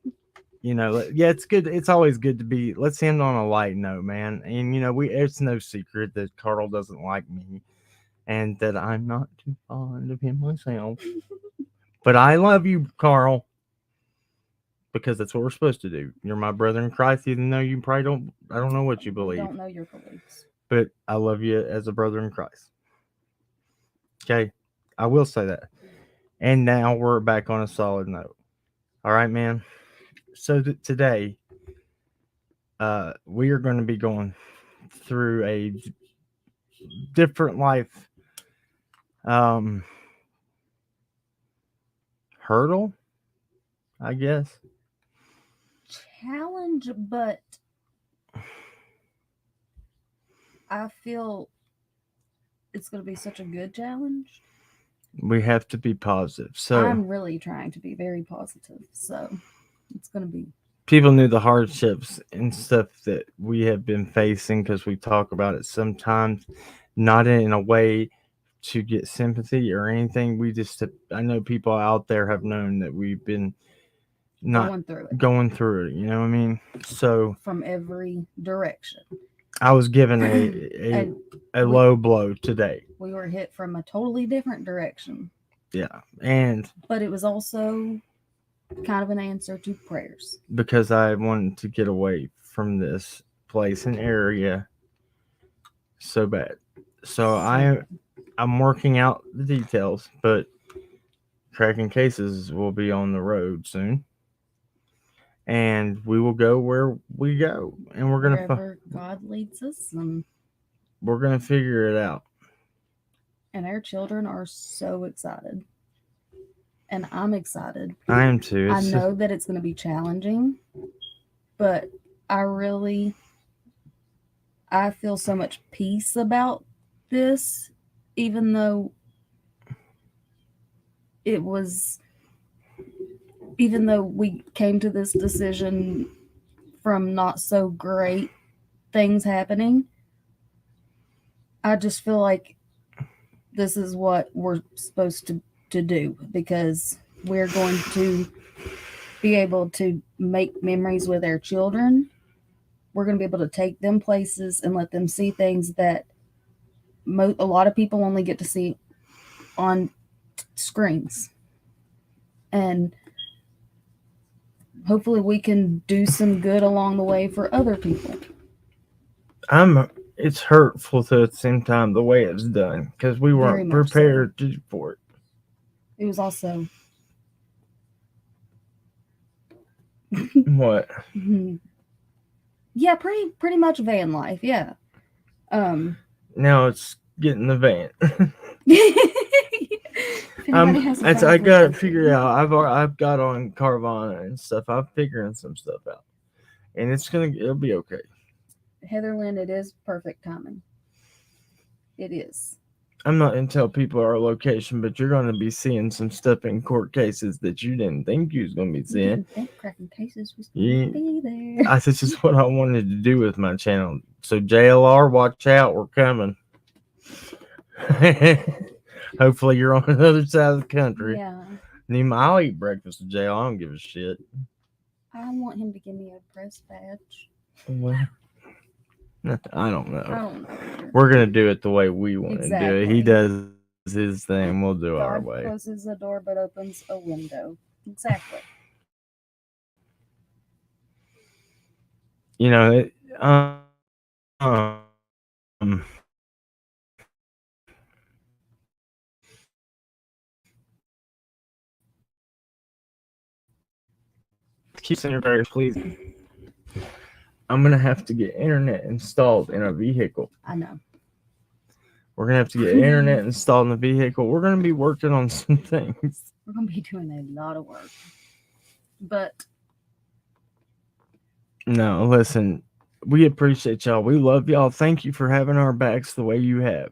Yeah, it's good. It's always good to be. Let's end on a light note, man. And it's no secret that Carl doesn't like me, and that I'm not too fond of him myself. But I love you, Carl, because that's what we're supposed to do. You're my brother in Christ, even though you probably don't. I don't know what you believe. I don't know your beliefs. But I love you as a brother in Christ. Okay, I will say that. And now we're back on a solid note. All right, man. So today, we are going to be going through a different life hurdle, I guess. Challenge, but I feel it's going to be such a good challenge. We have to be positive. So I'm really trying to be very positive. So it's going to be. People knew the hardships and stuff that we have been facing because we talk about it sometimes, not in a way to get sympathy or anything. I know people out there have known that we've been going through it. You know what I mean? So from every direction. I was given a low blow today. We were hit from a totally different direction. Yeah. But it was also kind of an answer to prayers. Because I wanted to get away from this place and area so bad. So I'm working out the details, but cracking cases will be on the road soon. And we will go where we go, and we're gonna wherever God leads us, and we're gonna figure it out. And our children are so excited, and I'm excited. I am too. I know that it's going to be challenging, but I feel so much peace about this, even though we came to this decision from not so great things happening. I just feel like this is what we're supposed to do, because we're going to be able to make memories with our children. We're going to be able to take them places and let them see things that a lot of people only get to see on screens. And hopefully we can do some good along the way for other people. It's hurtful at the same time the way it's done, because we weren't prepared for it. It was also what? Yeah, pretty much van life. Yeah. Now it's getting the van. I got to figure out. I've got on Carvana and stuff. I'm figuring some stuff out, and it'll be okay. Heatherland, it is perfect timing. It is. I'm not going to tell people our location, but you're going to be seeing some stuff in court cases that you didn't think you was going to be seeing. You didn't think cracking cases was going to be there. This is what I wanted to do with my channel. So JLR, watch out, we're coming. Hopefully you're on the other side of the country. Yeah. I'll eat breakfast with JL. I don't give a shit. I want him to give me a press badge. Well, I don't know. I don't know. We're going to do it the way we want to do it. He does his thing. We'll do our way. God closes a door but opens a window. Exactly. Keep sending your prayers, please. I'm going to have to get internet installed in a vehicle. I know. We're going to have to get internet installed in the vehicle. We're going to be working on some things. We're going to be doing a lot of work. But No, listen, we appreciate y'all. We love y'all. Thank you for having our backs the way you have.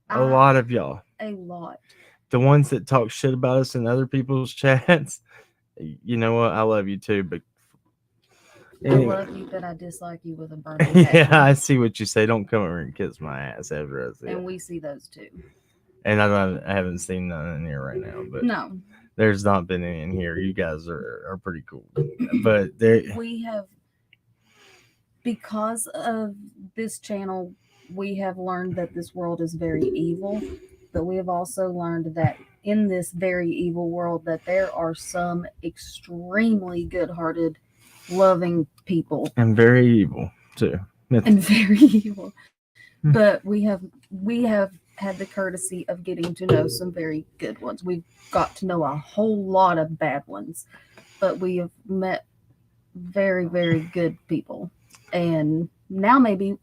A lot of y'all. A lot. The ones that talk shit about us in other people's chats, you know what? I love you too, but anyway. I love you, but I dislike you with a burning Yeah, passion. I see what you say. Don't come over and kiss my ass after I see And it. we see those too. And I haven't seen none in here right now, but No, there's not been any in here. You guys are pretty cool, but they we have, because of this channel, we have learned that this world is very evil, but we have also learned that in this very evil world that there are some extremely good-hearted, loving people and very evil too. and very evil. But we have had the courtesy of getting to know some very good ones. We've got to know a whole lot of bad ones, but we have met very, very good people. And now maybe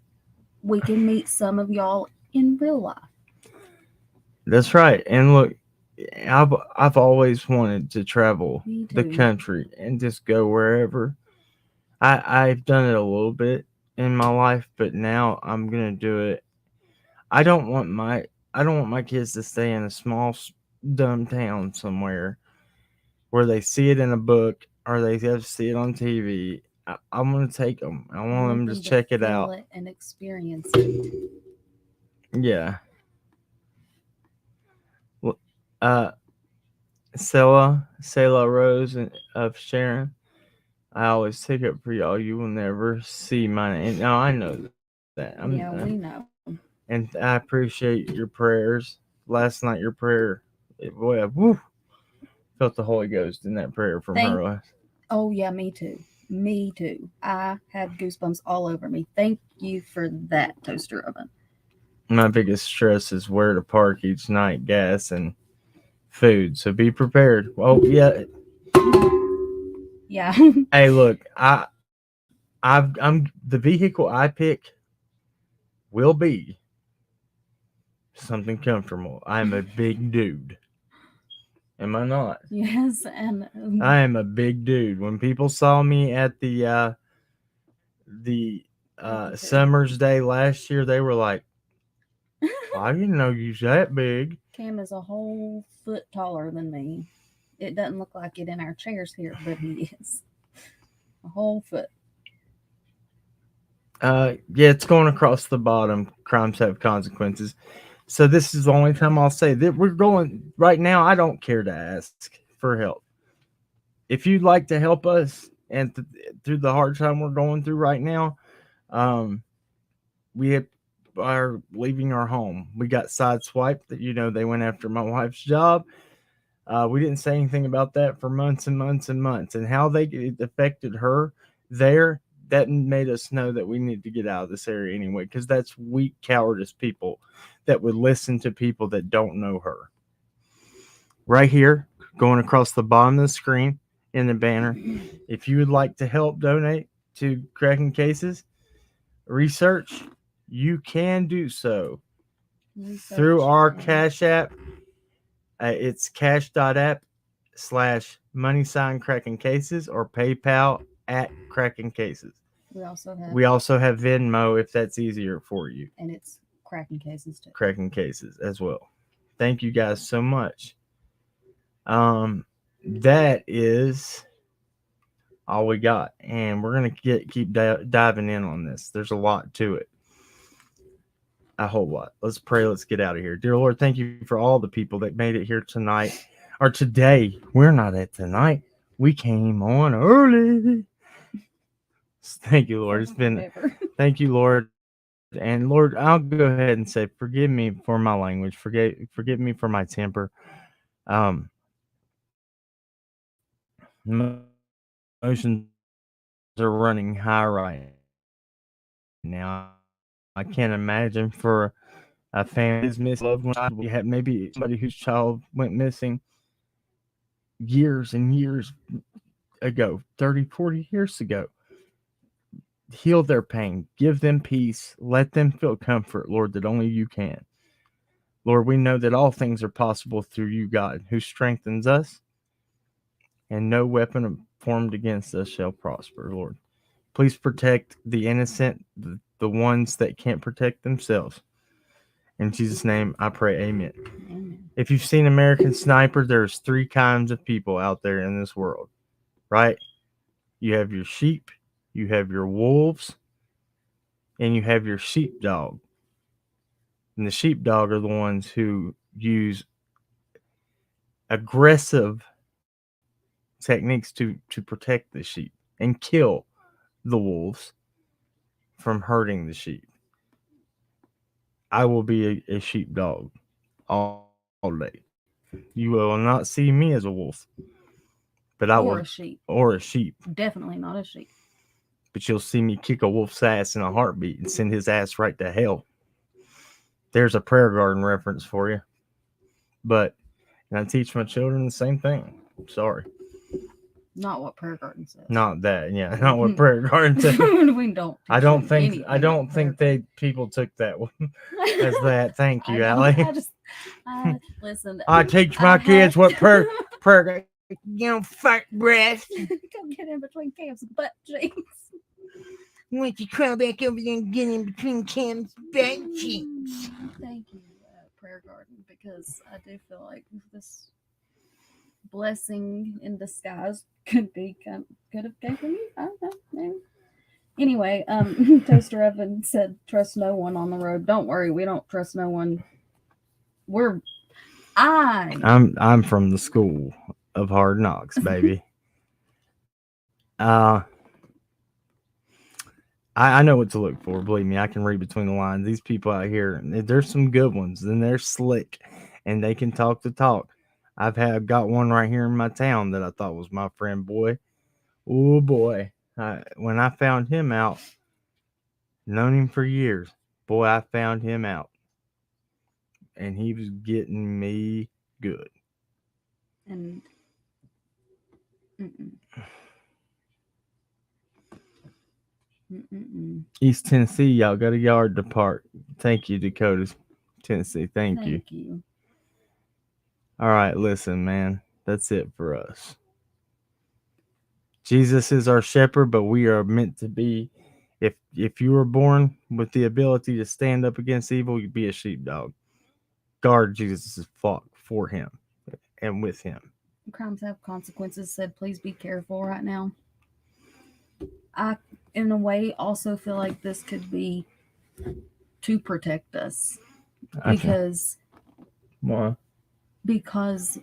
we can meet some of y'all in real life. That's right. And look, I've always wanted to travel Me the too. country and just go wherever. I've done it a little bit in my life, but now I'm gonna do it. I don't want my kids to stay in a small dumb town somewhere where they see it in a book or they have to see it on TV. I'm gonna take them. I want them to check it feel out. it and experience it. Yeah. Selah Rose of Sharon. I always take up for y'all. You will never see my name. No, I know that. We know. And I appreciate your prayers. Last night, your prayer, boy, felt the Holy Ghost in that prayer from her. Oh yeah, me too. Me too. I had goosebumps all over me. Thank you for that, toaster oven. My biggest stress is where to park each night, gas and food. So be prepared. Oh yeah. Yeah. Hey, look, I'm the vehicle I pick will be something comfortable. I'm a big dude. Am I not? Yes, and I am a big dude. When people saw me at the Summer's Day last year, they were like, I didn't know you was that big. Cam is a whole foot taller than me. It doesn't look like it in our chairs here, but he is. A whole foot. Yeah, it's going across the bottom. Crimes have consequences. So this is the only time I'll say that we're going right now. I don't care to ask for help. If you'd like to help us and through the hard time we're going through right now, we are leaving our home. We got sideswiped. They went after my wife's job. We didn't say anything about that for months and months and months, and how it affected her there. That made us know that we need to get out of this area anyway, because that's weak, cowardice people that would listen to people that don't know her. Right here, going across the bottom of the screen in the banner, if you would like to help donate to Cracking Cases research, you can do so through our Cash App. It's cash.app/money Cracking Cases or PayPal @Cracking Cases. We also have Venmo if that's easier for you. And it's Cracking Cases too. Cracking Cases as well. Thank you guys so much. That is all we got, and we're gonna keep diving in on this. There's a lot to it. A whole lot. Let's pray. Let's get out of here. Dear Lord, thank you for all the people that made it here tonight or today. We're not at tonight. We came on early. Thank you, Lord. Thank you, Lord. And Lord, I'll go ahead and say, forgive me for my language. Forgive me for my temper. Emotions are running high right now. I can't imagine for a family who's missing loved one. We had maybe somebody whose child went missing years and years ago, 30, 40 years ago. Heal their pain. Give them peace. Let them feel comfort, Lord, that only you can. Lord, we know that all things are possible through you, God, who strengthens us, and no weapon formed against us shall prosper, Lord. Please protect the innocent, the ones that can't protect themselves. In Jesus' name, I pray, amen. Amen. If you've seen American Sniper, there's 3 kinds of people out there in this world, right? You have your sheep, you have your wolves, and you have your sheepdog. And the sheepdog are the ones who use aggressive techniques to protect the sheep and kill the wolves from hurting the sheep. I will be a sheepdog all day. You will not see me as a wolf, but I Or will, a sheep. or a sheep. Definitely not a sheep. But you'll see me kick a wolf's ass in a heartbeat and send his ass right to hell. There's a prayer garden reference for you. But and I teach my children the same thing. Sorry. Not what prayer garden says. Not that, yeah. Not what prayer garden says. We don't. I don't think they. people took that one as that. Thank you, I Allie. Listen. I teach my kids what prayer. Fart breath. Come get in between Cam's butt cheeks. Once you crawl back over there and get in between Cam's butt cheeks. Thank you, prayer garden, because I do feel like this blessing in disguise could have came from you. I don't know. Maybe. Anyway, Toaster Oven said, "Trust no one on the road." Don't worry, we don't trust no one. I'm from the school of hard knocks, baby. I know what to look for. Believe me, I can read between the lines. These people out here, there's some good ones, and they're slick, and they can talk the talk. I've got one right here in my town that I thought was my friend, boy. Oh boy, when I found him out, known him for years, boy, I found him out, and he was getting me good. And East Tennessee, y'all got a yard to park. Thank you, Dakota's Tennessee. Thank you. All right, listen, man. That's it for us. Jesus is our shepherd, but we are meant to be. If you were born with the ability to stand up against evil, you'd be a sheepdog. Guard Jesus' flock for him and with him. Crimes have consequences. Said, please be careful right now. I, in a way, also feel like this could be to protect us. Because why? Because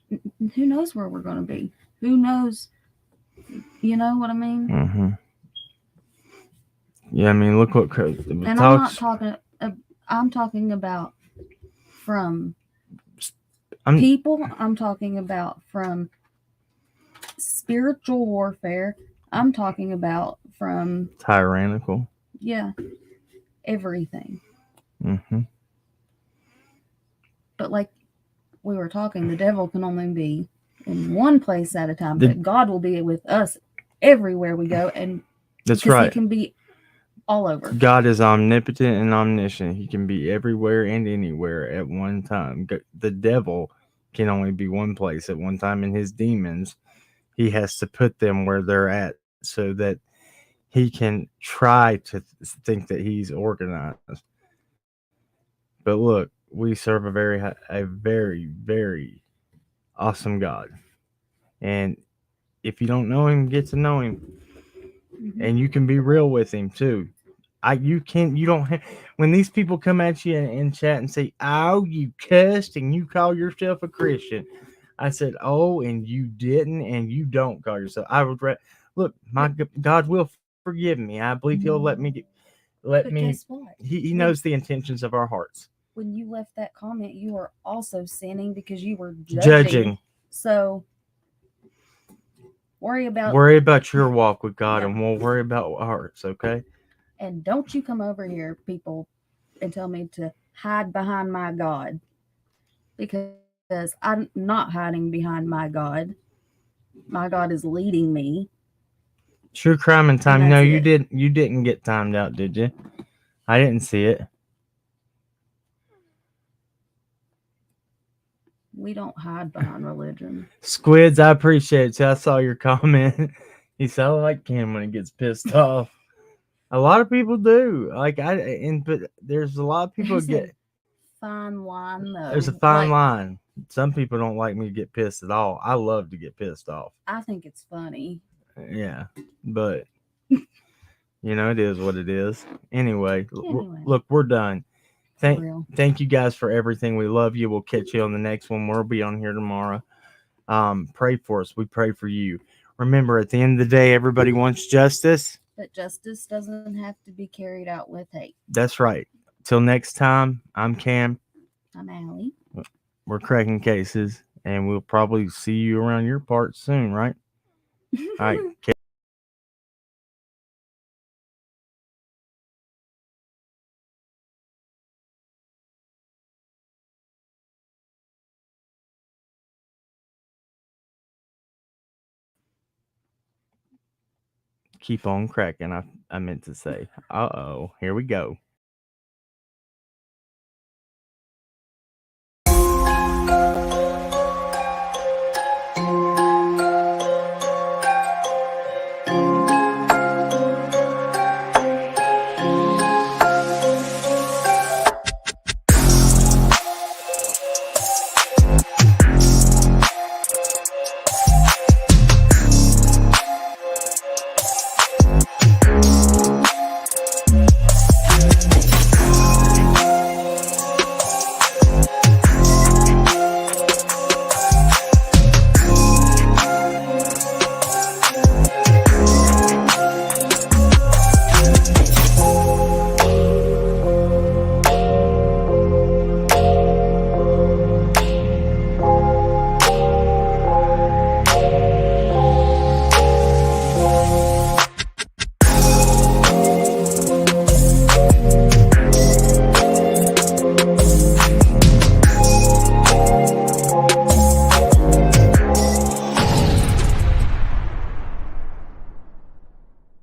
who knows where we're going to be? Who knows? You know what I mean? Mm-hmm. Yeah, I mean, look what. And I'm not talking. I'm talking about from people. I'm talking about from spiritual warfare. I'm talking about from tyrannical. Yeah, everything. Mm-hmm. But like we were talking, the devil can only be in one place at a time, but God will be with us everywhere we go, and that's right. He can be all over. God is omnipotent and omniscient. He can be everywhere and anywhere at one time. The devil can only be one place at one time, and his demons, he has to put them where they're at so that he can try to think that he's organized. But look, we serve a very, very awesome God. And if you don't know him, get to know him. Mm-hmm. And you can be real with him too. When these people come at you in chat and say, "Oh, you cussed and you call yourself a Christian," I said, "Oh, and you didn't, and you don't call yourself." I would look, my God will forgive me. I believe he'll let me. Guess what? He knows the intentions of our hearts. When you left that comment, you were also sinning because you were judging. So worry about your walk with God, and we'll worry about ours, okay? And don't you come over here, people, and tell me to hide behind my God, because I'm not hiding behind my God. My God is leading me. True crime and time. No, you didn't get timed out, did you? I didn't see it. We don't hide behind religion. Squids, I appreciate it. I saw your comment. He sounds like Ken when he gets pissed off. A lot of people do. But there's a lot of people There's get. a fine line, though. There's a fine Like, line. Some people don't like me to get pissed at all. I love to get pissed off. I think it's funny. Yeah, but it is what it is. Anyway, Anyway. look, we're done. For real. Thank you guys for everything. We love you. We'll catch you on the next one. We'll be on here tomorrow. Pray for us. We pray for you. Remember, at the end of the day, everybody wants justice. But justice doesn't have to be carried out with hate. That's right. Till next time, I'm Cam. I'm Allie. We're cracking cases, and we'll probably see you around your parts soon, right? All right. Keep on cracking. I meant to say. Uh-oh. Here we go.